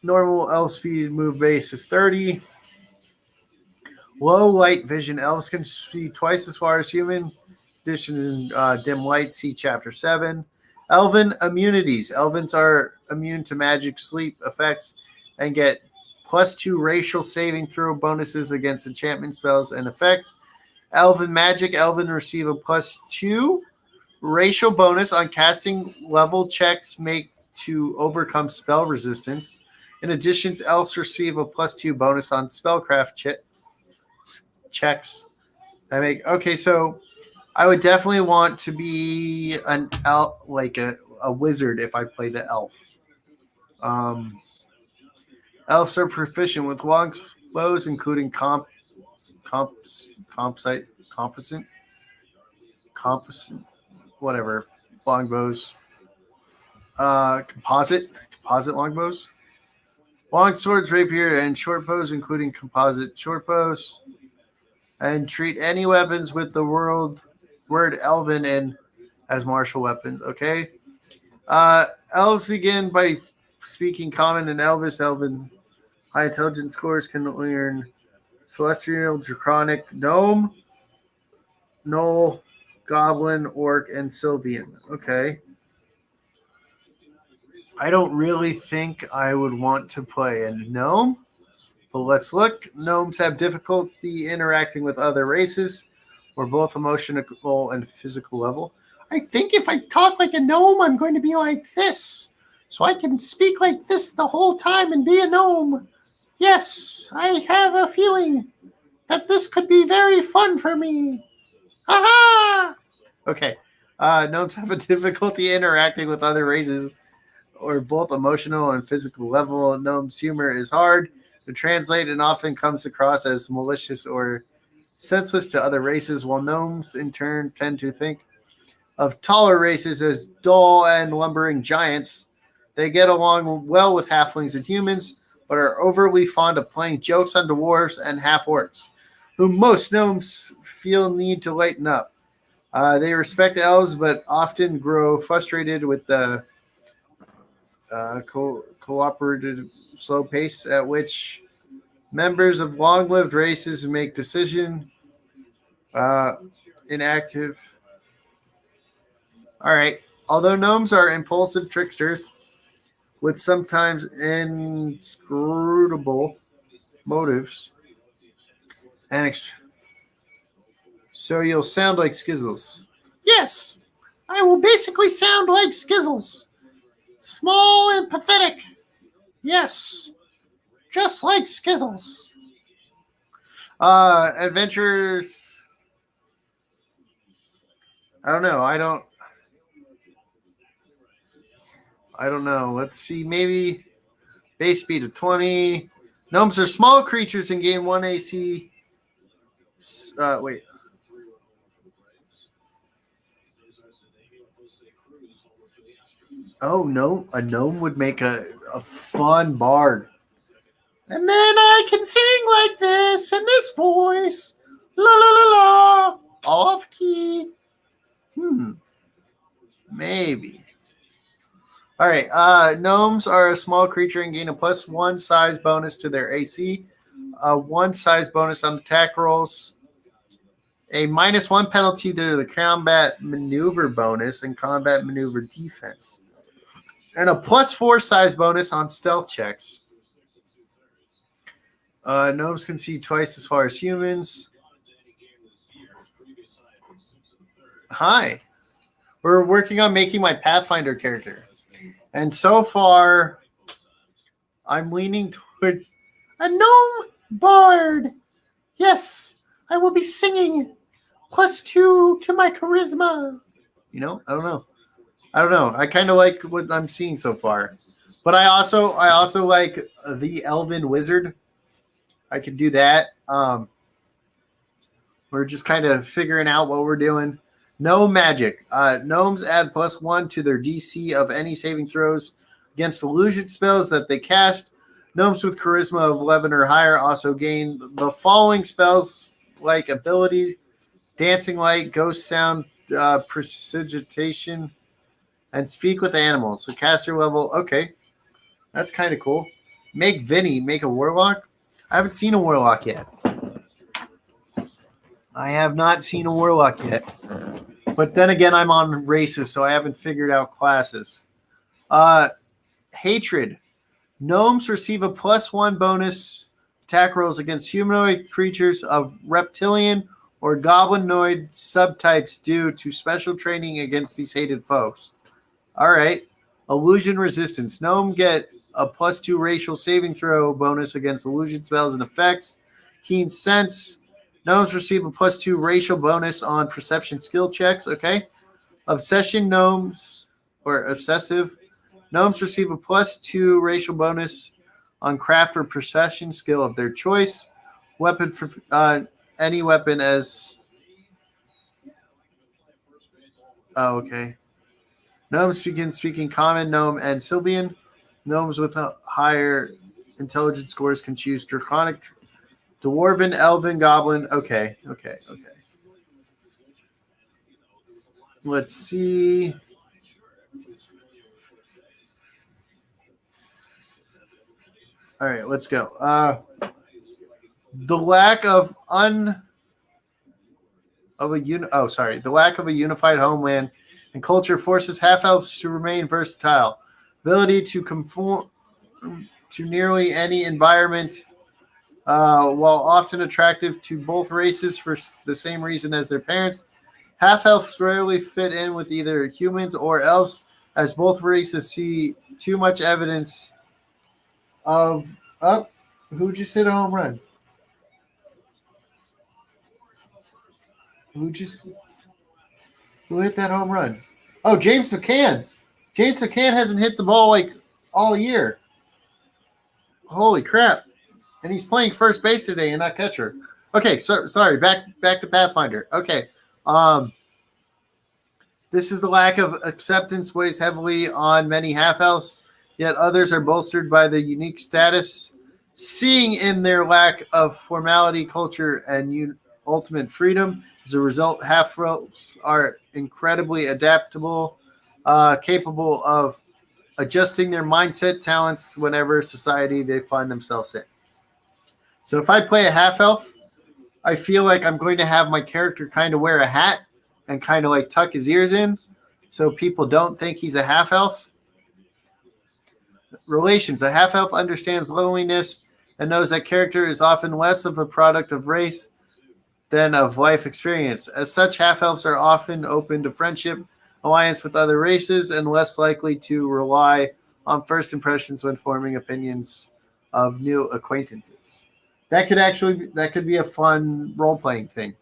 Normal elf speed move base is 30. Low light vision. Elves can see twice as far as human. Conditions in dim light. See chapter 7. Elven immunities. Elvens are immune to magic, sleep effects, and get +2 racial saving throw bonuses against enchantment spells and effects. Elven magic. Elven receive a +2 racial bonus on casting level checks make to overcome spell resistance. In addition, elves receive a +2 bonus on spellcraft checks. I make okay, so I would definitely want to be an elf, like a wizard, if I play the elf. Elves are proficient with long bows, including composite, whatever, longbows, composite longbows, long swords, rapier, and short bows, including composite short bows, and treat any weapons with the word Elven in as martial weapons. Okay. Elves begin by speaking Common and Elvish. Elven high intelligence scores can learn Celestial, Draconic, Gnome, Gnoll, Goblin, Orc, and Sylvian. Okay. I don't really think I would want to play a Gnome, but let's look. Gnomes have difficulty interacting with other races, or both emotional and physical level. I think if I talk like a gnome, I'm going to be like this. So I can speak like this the whole time and be a gnome. Yes, I have a feeling that this could be very fun for me. Ha Okay. Gnomes have a difficulty interacting with other races, or both emotional and physical level. Gnomes' humor is hard to translate and often comes across as malicious or senseless to other races, while gnomes in turn tend to think of taller races as dull and lumbering giants. They get along well with halflings and humans, but are overly fond of playing jokes on dwarves and half-orcs, whom most gnomes feel need to lighten up. They respect elves, but often grow frustrated with the cooperative slow pace at which members of long-lived races make decisions. Inactive. All right. Although gnomes are impulsive tricksters with sometimes inscrutable motives, so you'll sound like Skizzles. Yes, I will basically sound like Skizzles. Small and pathetic. Yes. Just like Skizzles. Adventures. I don't know. I don't know. Let's see. Maybe base speed of 20. Gnomes are small creatures and gain 1 AC. Wait. Oh, no. A gnome would make a fun bard. And then I can sing like this in this voice. La la la la. Off key. Maybe. All right. Gnomes are a small creature and gain a +1 size bonus to their AC. 1 size bonus on attack rolls. A -1 penalty to the combat maneuver bonus and combat maneuver defense. And a +4 size bonus on stealth checks. Gnomes can see twice as far as humans. Hi. We're working on making my Pathfinder character. And so far, I'm leaning towards a gnome bard. Yes, I will be singing +2 to my charisma. I don't know. I kind of like what I'm seeing so far. But I also like the Elven wizard. I could do that. We're just kind of figuring out what we're doing. No magic. Gnomes add +1 to their DC of any saving throws against illusion spells that they cast. Gnomes with charisma of 11 or higher also gain the following spells like ability, dancing light, ghost sound, precipitation, and speak with animals. So caster level, okay. That's kind of cool. Make Vinny, make a warlock. I haven't seen a warlock yet. I have not seen a warlock yet. But then again, I'm on races, so I haven't figured out classes. Hatred. Gnomes receive a +1 bonus attack rolls against humanoid creatures of reptilian or goblinoid subtypes due to special training against these hated foes. All right. Illusion resistance. Gnome get a +2 racial saving throw bonus against illusion spells and effects. Keen sense. Gnomes receive a +2 racial bonus on perception skill checks. Okay. Obsession gnomes or obsessive. Gnomes receive a +2 racial bonus on craft or perception skill of their choice. Weapon for any weapon as. Oh, okay. Gnomes begin speaking Common, Gnome, and Sylvian. Gnomes with higher intelligence scores can choose Draconic, Dwarven, Elven, Goblin. Okay. Let's see. All right, let's go. The lack of the lack of a unified homeland and culture forces half-elves to remain versatile. Ability to conform to nearly any environment, while often attractive to both races for the same reason as their parents. Half-elves rarely fit in with either humans or elves, as both races see too much evidence of who just hit a home run? Who hit that home run? Oh, James McCann. James McCann hasn't hit the ball like all year. Holy crap. And he's playing first base today and not catcher. Okay, sorry. Back to Pathfinder. Okay. This is the lack of acceptance weighs heavily on many half-elves, yet others are bolstered by the unique status, seeing in their lack of formality, culture, and ultimate freedom. As a result, half-elves are incredibly adaptable, capable of adjusting their mindset, talents, whenever society they find themselves in. So if I play a half-elf, I feel like I'm going to have my character kind of wear a hat and kind of like tuck his ears in so people don't think he's a half-elf. Relations. A half-elf understands loneliness and knows that character is often less of a product of race than of life experience. As such, half-elves are often open to friendship, alliance with other races and less likely to rely on first impressions when forming opinions of new acquaintances. That could be a fun role playing thing.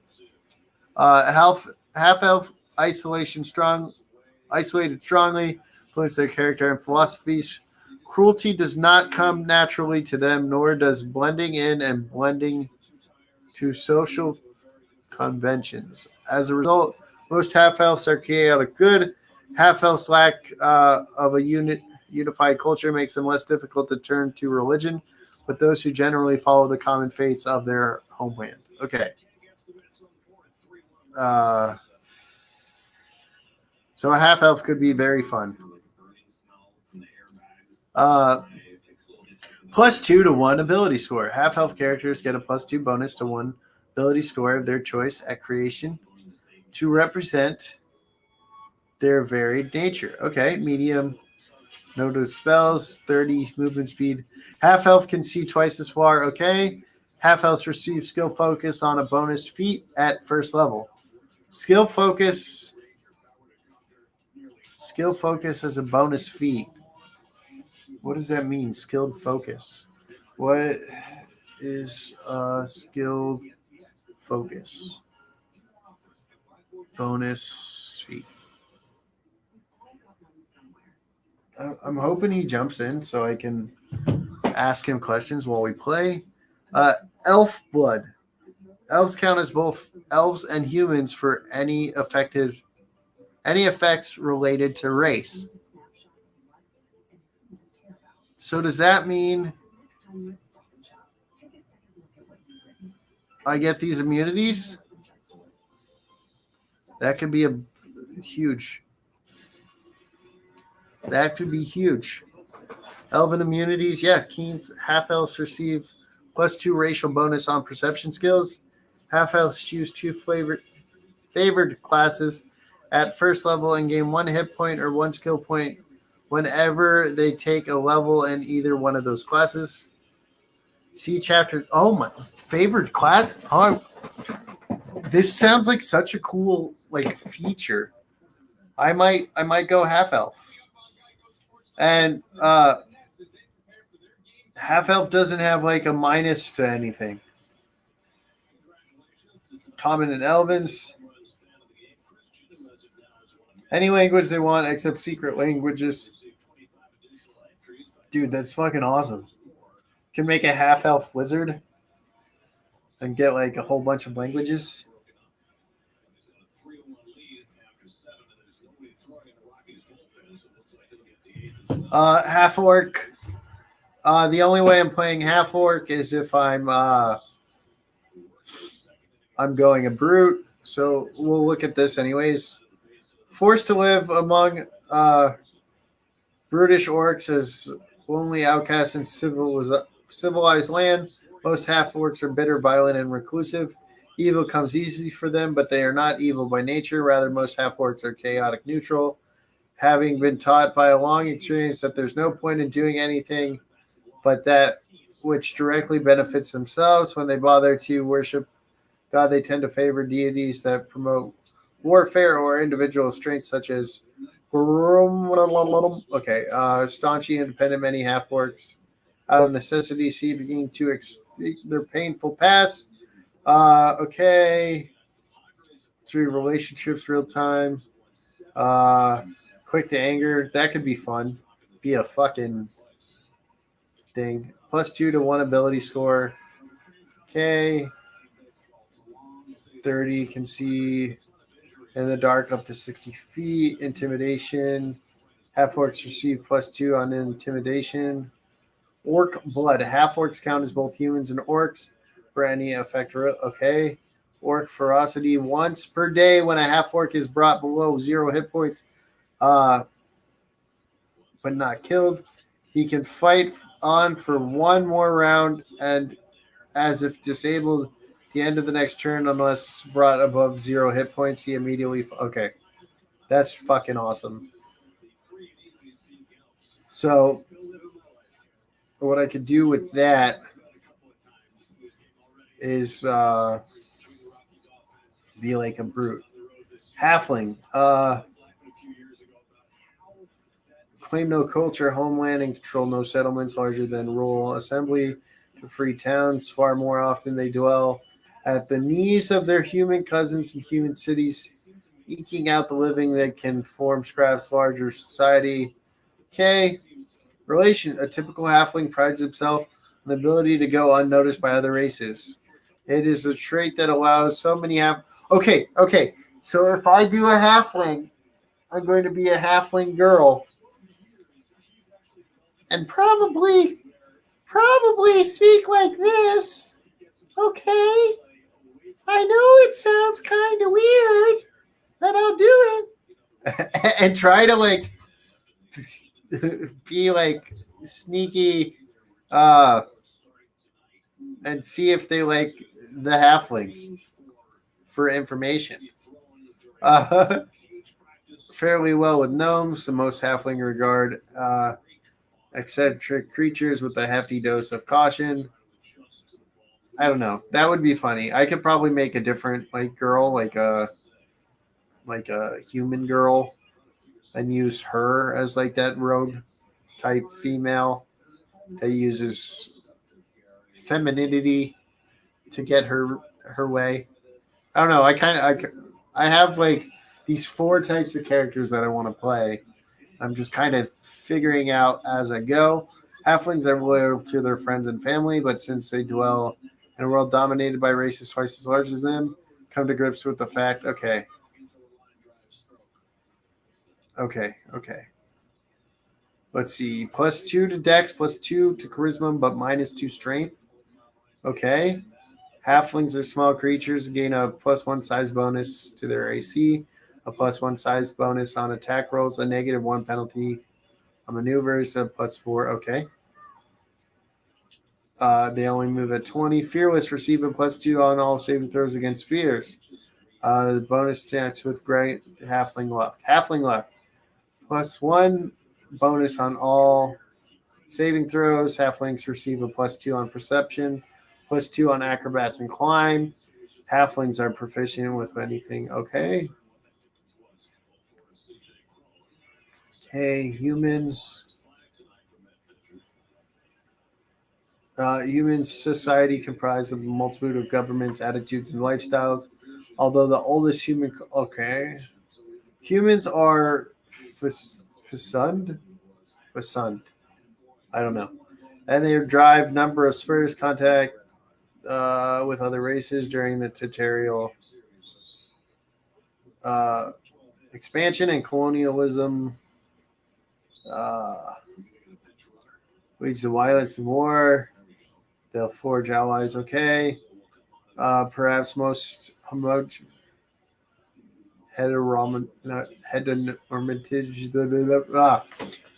Half elf isolated strongly, influence their character and philosophies. Cruelty does not come naturally to them, nor does blending in and blending to social conventions. As a result, most half elves are chaotic good. Half elves lack of a unified culture makes them less difficult to turn to religion, but those who generally follow the common faiths of their homeland. Okay. So a half elf could be very fun. +2 to 1 ability score. Half elf characters get a +2 bonus to 1 ability score of their choice at creation to represent their varied nature. Okay, medium. No to the spells, 30 movement speed. Half elf can see twice as far. Okay. Half elves receive skill focus on a bonus feat at first level. Skill focus as a bonus feat. What does that mean? Skilled focus. What is a skilled focus? Bonus feat. I'm hoping he jumps in so I can ask him questions while we play. Elf blood. Elves count as both elves and humans for any effects related to race. So does that mean I get these immunities? That could be huge. That could be huge. Elven immunities, yeah. Keens, half elves receive +2 racial bonus on perception skills. Half elves choose 2 favored classes at first level and gain 1 hit point or 1 skill point whenever they take a level in either one of those classes. See chapter. Oh, my favored class. Oh, this sounds like such a cool feature. I might go half elf. And half elf doesn't have a minus to anything. Common and Elvens. Any language they want except secret languages. Dude, that's fucking awesome. Can make a half elf wizard and get a whole bunch of languages. Half orc. The only way I'm playing half orc is if I'm going a brute. So we'll look at this anyways. Forced to live among brutish orcs as lonely outcasts in civilized land. Most half orcs are bitter, violent, and reclusive. Evil comes easy for them, but they are not evil by nature. Rather, most half orcs are chaotic neutral, having been taught by a long experience that there's no point in doing anything but that which directly benefits themselves. When they bother to worship God, they tend to favor deities that promote warfare or individual strengths, such as staunchy, independent, many half orcs out of necessity seeking to their painful past. Through relationships, real time. Quick to anger. That could be fun. Be a fucking thing. +2 to 1 ability score. Okay. 30 can see in the dark up to 60 feet. Intimidation. Half orcs receive +2 on intimidation. Orc blood. Half orcs count as both humans and orcs for any effect. Okay. Orc ferocity. Once per day when a half orc is brought below 0 hit points, but not killed, he can fight on for 1 more round and as if disabled the end of the next turn unless brought above 0 hit points. He immediately. Okay. That's fucking awesome. So what I could do with that is be like a brute. Halfling. claim no culture, homeland, and control no settlements larger than rural assembly to free towns. Far more often, they dwell at the knees of their human cousins in human cities, eking out the living that can form scraps larger society. Okay. Relation. A typical halfling prides himself on the ability to go unnoticed by other races. It is a trait that allows so many Okay. So if I do a halfling, I'm going to be a halfling girl. And probably speak like this. Okay. I know it sounds kind of weird, but I'll do it. And try to like be like sneaky and see if they like the halflings for information. Uh, Fairly well with gnomes, the most halfling regard eccentric creatures with a hefty dose of caution. I don't know. That would be funny. I could probably make a different like girl, like a human girl, and use her as like that rogue type female that uses femininity to get her way. I don't know. I have like these four types of characters that I want to play. I'm just kind of figuring out as I go. Halflings are loyal to their friends and family, but since they dwell in a world dominated by races twice as large as them, come to grips with the fact. Okay. Let's see. +2 to Dex, +2 to Charisma, but -2 Strength. Okay. Halflings are small creatures, gain a +1 size bonus to their AC, a +1 size bonus on attack rolls, a -1 penalty on maneuvers, a +4. Okay. They only move at 20. Fearless receive a +2 on all saving throws against fears. The bonus stats with great halfling luck. Halfling luck. +1 bonus on all saving throws. Halflings receive a +2 on perception, +2 on acrobats and climb. Halflings are proficient with anything. Okay. Okay, humans. Human society comprised of a multitude of governments, attitudes, and lifestyles. Although the oldest human. Okay. Humans are fecund? Fecund. I don't know. And they drive number of spurs contact with other races during the tutorial expansion and colonialism. Leads to violence and war. They'll forge allies. Okay. Perhaps most homogeneous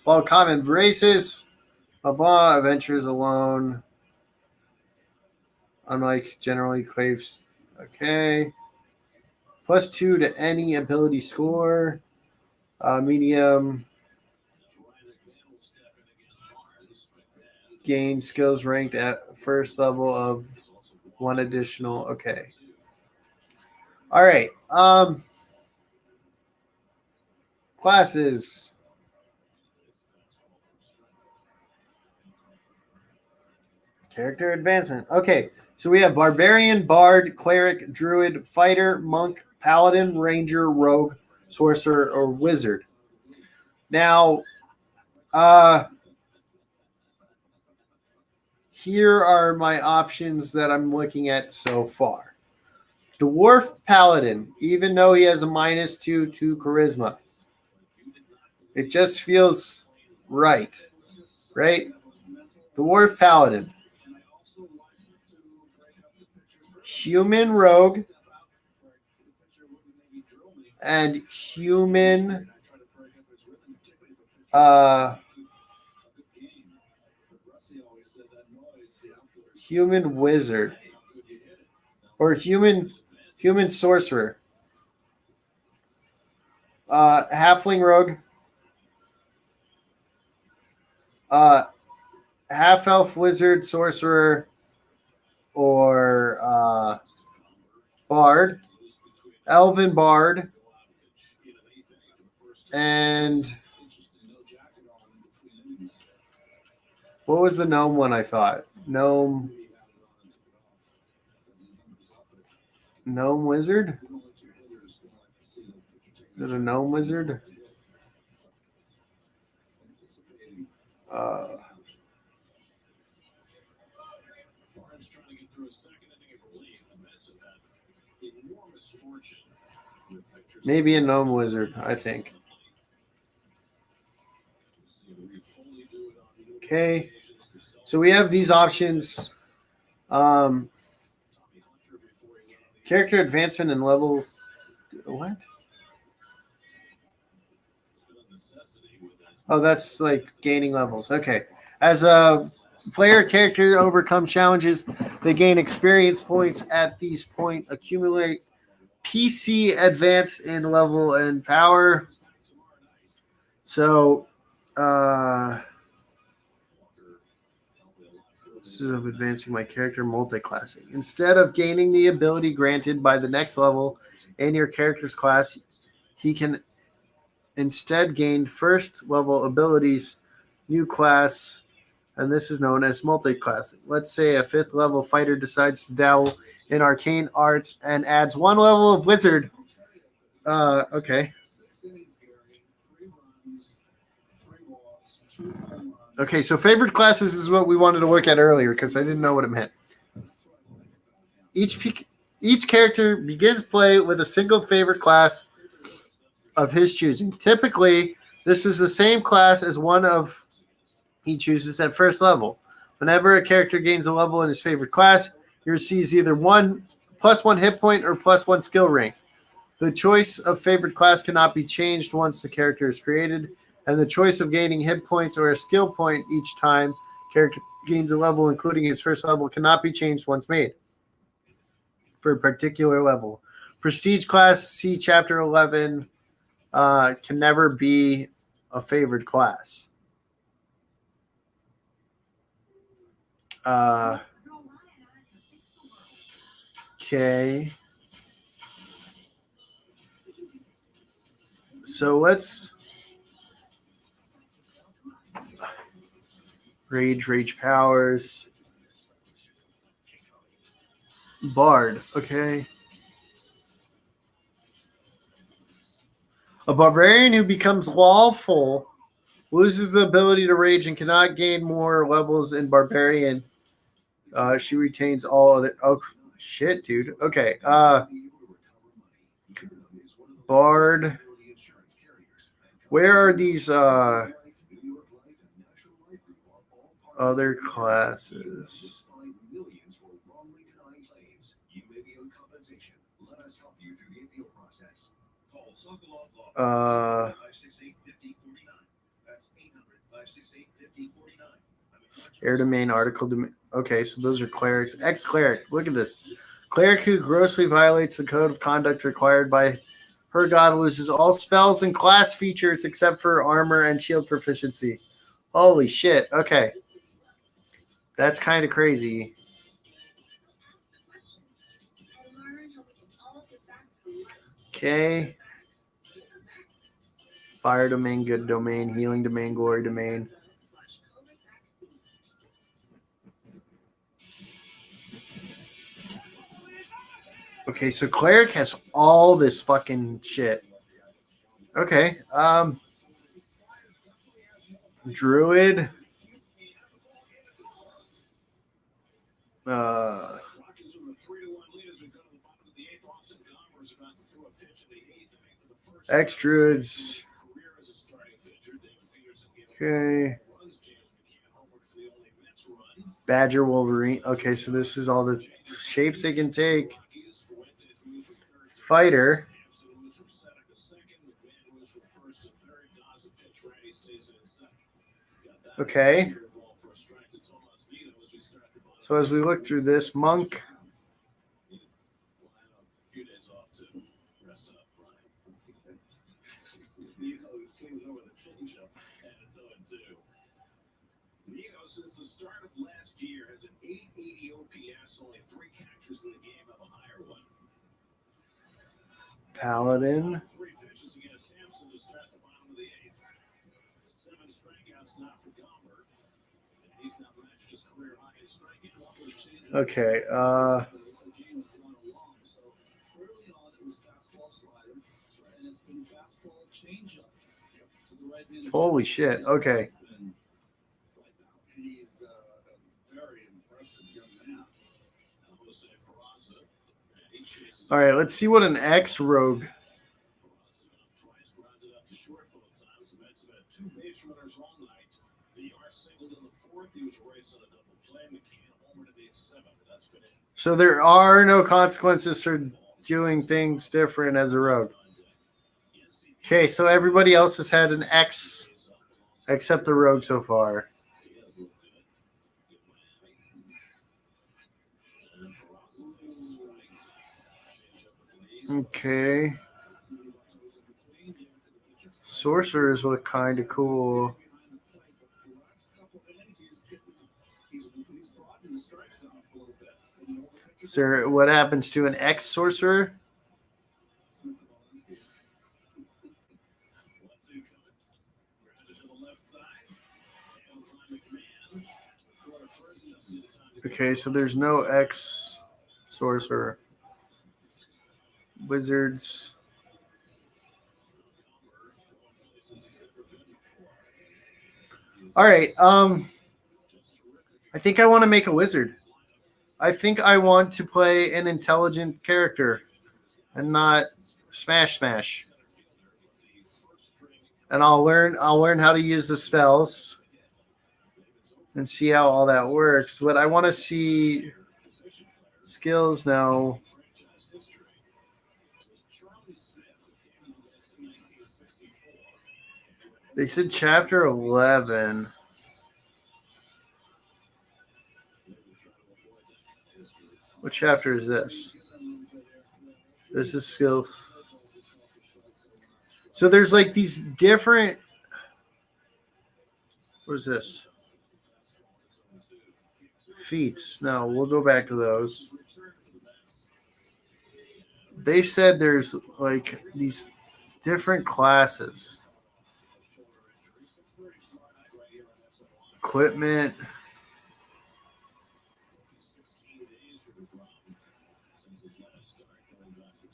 all common races. Blah adventures alone. Unlike generally claims. Okay. +2 to any ability score. Medium. Gain skills ranked at first level of 1 additional. Okay. All right. Classes. Character advancement. Okay. So we have Barbarian, Bard, Cleric, Druid, Fighter, Monk, Paladin, Ranger, Rogue, Sorcerer, or Wizard. Now, here are my options that I'm looking at so far. Dwarf Paladin, even though he has a -2 to Charisma. It just feels right. Right? Dwarf Paladin. Human Rogue. And human human wizard. Or human sorcerer. Halfling rogue. Half elf wizard, sorcerer, or bard. Elven bard. And What was the gnome one I thought? Gnome wizard? Is it a gnome wizard? Maybe a gnome wizard, I think. Okay. So we have these options. Character advancement and level. What? Oh, that's like gaining levels. Okay. As a player character overcomes challenges, they gain experience points at these points, accumulate PC advance in level and power. So, this is of advancing my character multi-classing. Instead of gaining the ability granted by the next level in your character's class, he can instead gain first level abilities, new class, and this is known as multi-classing. Let's say a 5th level fighter decides to dabble in arcane arts and adds 1 level of wizard. Okay. Okay, so favorite classes is what we wanted to look at earlier because I didn't know what it meant. Each character begins play with a single favorite class of his choosing. Typically, this is the same class as one of he chooses at first level. Whenever a character gains a level in his favorite class, he receives either +1 hit point or +1 skill rank. The choice of favorite class cannot be changed once the character is created, and the choice of gaining hit points or a skill point each time character gains a level, including his first level, cannot be changed once made for a particular level. Prestige class, see Chapter 11, can never be a favored class. Okay. So let's rage powers. Bard, okay. A barbarian who becomes lawful loses the ability to rage and cannot gain more levels in barbarian. She retains all other. Oh shit, dude. Okay. Bard. Where are these other classes? Air domain, article domain. Okay, so those are clerics. Ex-cleric. Look at this. Cleric who grossly violates the code of conduct required by her god loses all spells and class features except for armor and shield proficiency. Holy shit. Okay. That's kind of crazy. Okay. Fire domain, good domain, healing domain, glory domain. Okay, so cleric has all this fucking shit. Okay. Druid. Ex-druids. Okay. Badger Wolverine. Okay, so this is all the shapes they can take. Fighter. Okay. So as we look through this, monk. Since the start of last year has an 880 OPS, only 3 catchers in the game have a higher one. Paladin. 3 pitches against Hampson to start the bottom of the 8th. 7 strikeouts now for Gomber. Okay. Holy shit. Okay. All right, let's see what an X rogue. So there are no consequences for doing things different as a rogue. Okay, so everybody else has had an X except the rogue so far. Okay. Sorcerers look kind of cool. Is there what happens to an X sorcerer? Okay, so there's no X sorcerer. Wizards. All right. I think I want to make a wizard. I think I want to play an intelligent character and not smash. And I'll learn how to use the spells and see how all that works. But I want to see skills now. They said chapter 11. What chapter is this? This is skills. So there's like these different. What is this? Feats. No, we'll go back to those. They said there's like these different classes. Equipment.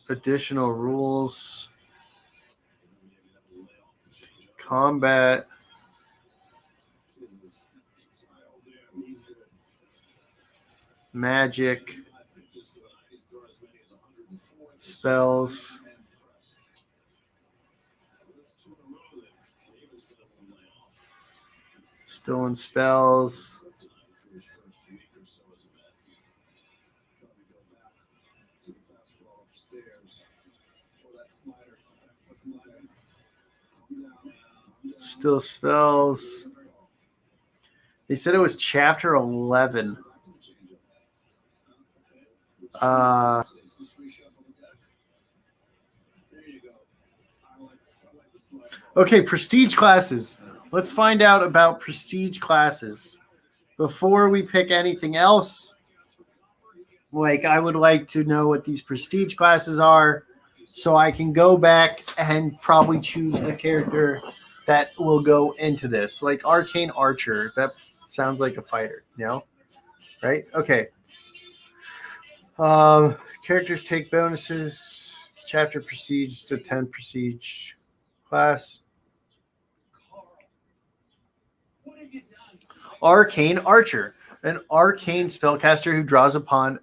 Additional rules. Combat. Magic. Spells. Still in spells. Still spells. They said it was chapter 11. Okay, prestige classes. Let's find out about prestige classes. Before we pick anything else, like I would like to know what these prestige classes are so I can go back and probably choose a character that will go into this. Like Arcane Archer. That sounds like a fighter, you know? Right? Okay. Characters take bonuses. Chapter prestige to 10 prestige class. Arcane Archer, an arcane spellcaster who draws upon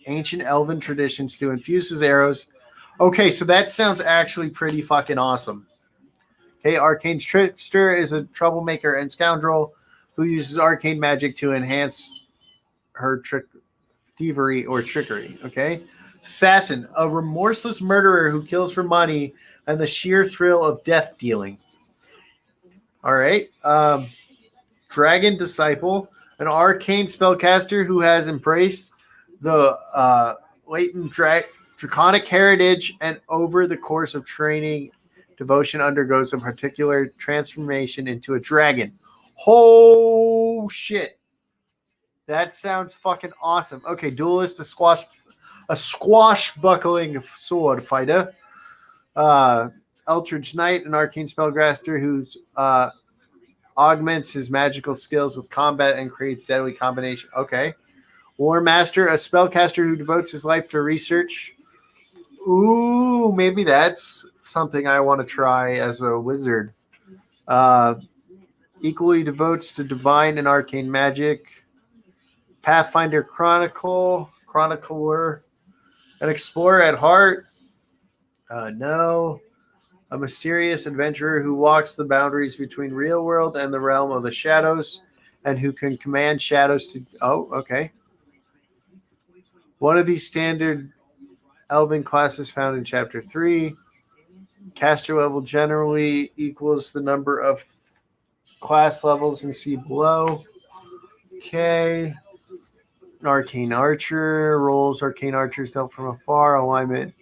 ancient elven traditions to infuse his arrows. Okay, so that sounds actually pretty fucking awesome. Okay, Arcane Trickster is a troublemaker and scoundrel who uses arcane magic to enhance her thievery or trickery. Okay, Assassin, a remorseless murderer who kills for money and the sheer thrill of death dealing. All right. Dragon Disciple, an arcane spellcaster who has embraced the latent draconic heritage and over the course of training, devotion undergoes a particular transformation into a dragon. Oh, shit. That sounds fucking awesome. Okay, Duelist, a swashbuckling sword fighter. Eldritch Knight, an arcane spellcaster who's augments his magical skills with combat and creates deadly combination. Okay. War Master, a spellcaster who devotes his life to research. Ooh, maybe that's something I want to try as a wizard. Equally devotes to divine and arcane magic. Pathfinder Chronicler, an explorer at heart. No. A mysterious adventurer who walks the boundaries between real world and the realm of the shadows, and who can command shadows to. Oh, okay. One of these standard Elven classes found in Chapter 3. Caster level generally equals the number of class levels and see below. Okay. Arcane Archer. Rolls Arcane Archers dealt from afar. Alignment.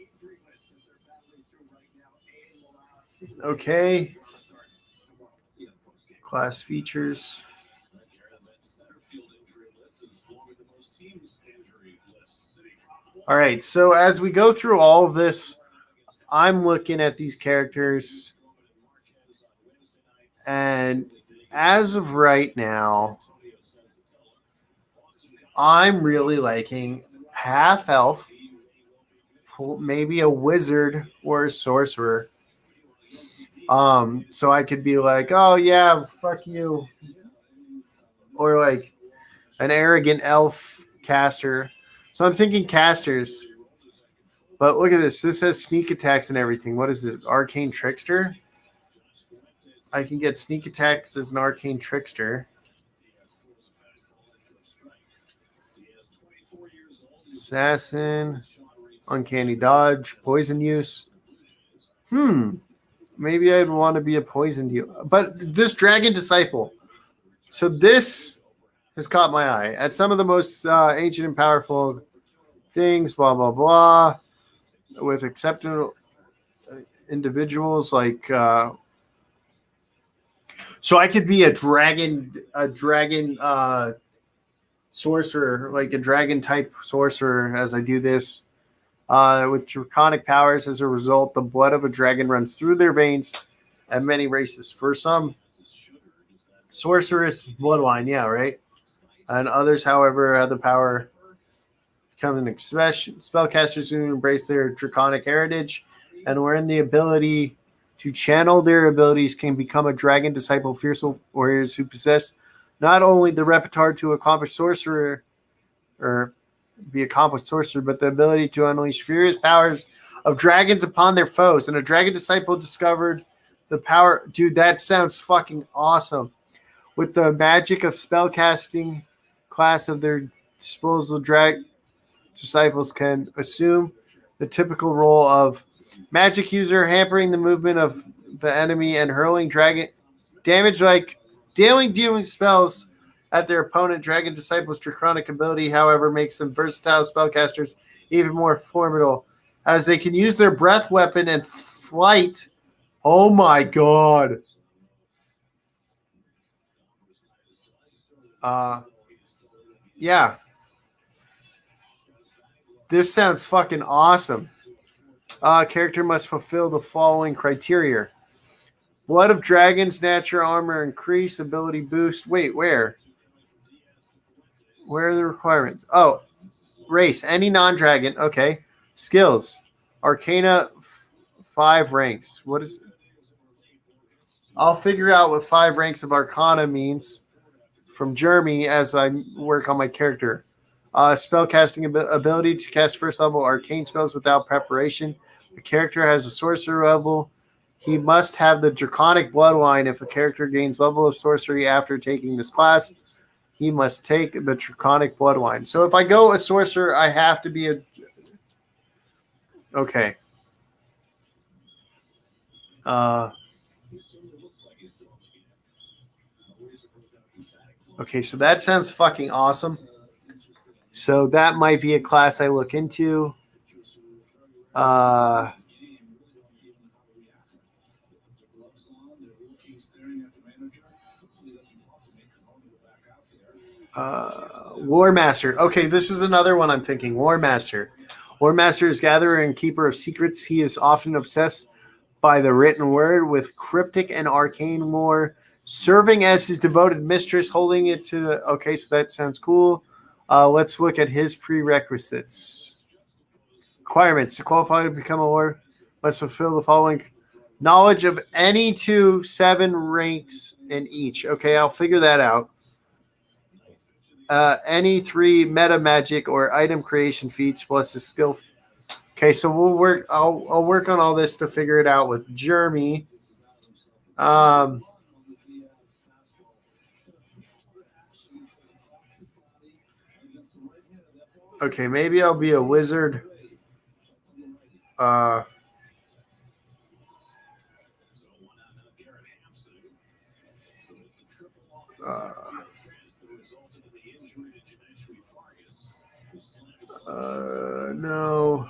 Okay. Class features. All right, so as we go through all of this, I'm looking at these characters, and as of right now, I'm really liking half elf, maybe a wizard or a sorcerer. So I could be like, oh yeah, fuck you, or like an arrogant elf caster. So I'm thinking casters. But look at this. This has sneak attacks and everything. What is this? Arcane Trickster? I can get sneak attacks as an Arcane Trickster. Assassin. Uncanny Dodge. Poison use. Maybe I'd want to be a poisoned use. But this Dragon Disciple. So this has caught my eye. At some of the most ancient and powerful things, blah, blah, blah. With acceptable individuals like so I could be a dragon sorcerer, like a dragon type sorcerer as I do this with draconic powers. As a result, the blood of a dragon runs through their veins at many races. For some sorceress bloodline, yeah, right, and others, however, have the power become an expression. Spellcasters who embrace their draconic heritage and learn the ability to channel their abilities can become a dragon disciple. Fierce warriors who possess not only the repertoire to accomplish sorcerer or be accomplished sorcerer, but the ability to unleash furious powers of dragons upon their foes. And a dragon disciple discovered the power. Dude, that sounds fucking awesome. With the magic of spellcasting class of their disposal, disciples can assume the typical role of magic user, hampering the movement of the enemy and hurling dragon damage like dealing spells at their opponent. Dragon Disciples' draconic ability, however, makes them versatile spellcasters even more formidable, as they can use their breath weapon and flight. Oh my god. Yeah. This sounds fucking awesome. Character must fulfill the following criteria. Blood of Dragons, natural armor increase, ability boost. Wait, where? Where are the requirements? Oh, race, any non-dragon. Okay. Skills. Arcana, 5 ranks. What is... I'll figure out what 5 ranks of Arcana means from Jeremy as I work on my character. Spellcasting ability to cast first level arcane spells without preparation. The character has a sorcerer level. He must have the draconic bloodline. If a character gains level of sorcery after taking this class, he must take the draconic bloodline. So if I go a sorcerer, I have to be a... Okay. Okay, so that sounds fucking awesome. So that might be a class I look into. War Master. Okay, this is another one I'm thinking. War Master. War Master is gatherer and keeper of secrets. He is often obsessed by the written word with cryptic and arcane lore Serving as his devoted mistress, holding it to the... Okay, so that sounds cool. Let's look at his prerequisites. Requirements. To qualify to become a warrior, must fulfill the following. Knowledge of any 7 ranks in each. Okay, I'll figure that out. Any 3 meta magic or item creation feats plus a skill. Okay, so we'll work. I'll work on all this to figure it out with Jeremy. Okay, maybe I'll be a wizard. No.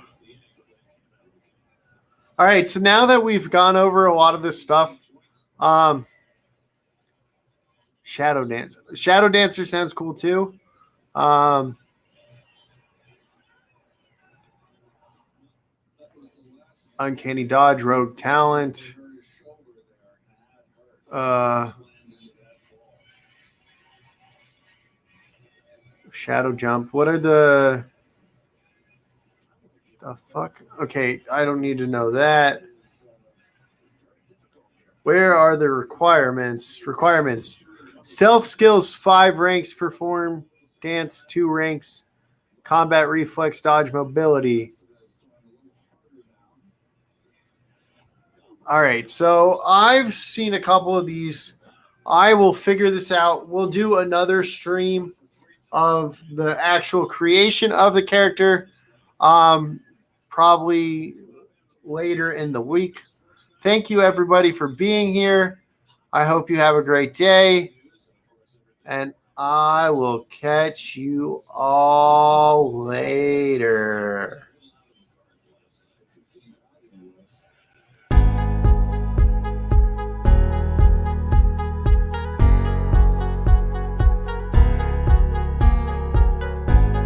All right, so now that we've gone over a lot of this stuff, Shadow Dancer. Shadow Dancer sounds cool too. Uncanny Dodge, Rogue Talent. Shadow Jump. What are the fuck? Okay, I don't need to know that. Where are the requirements? Requirements. Stealth skills 5 ranks, perform dance 2 ranks, combat reflex, dodge, mobility. All right, so I've seen a couple of these. I will figure this out. We'll do another stream of the actual creation of the character, probably later in the week. Thank you, everybody, for being here. I hope you have a great day, and I will catch you all later.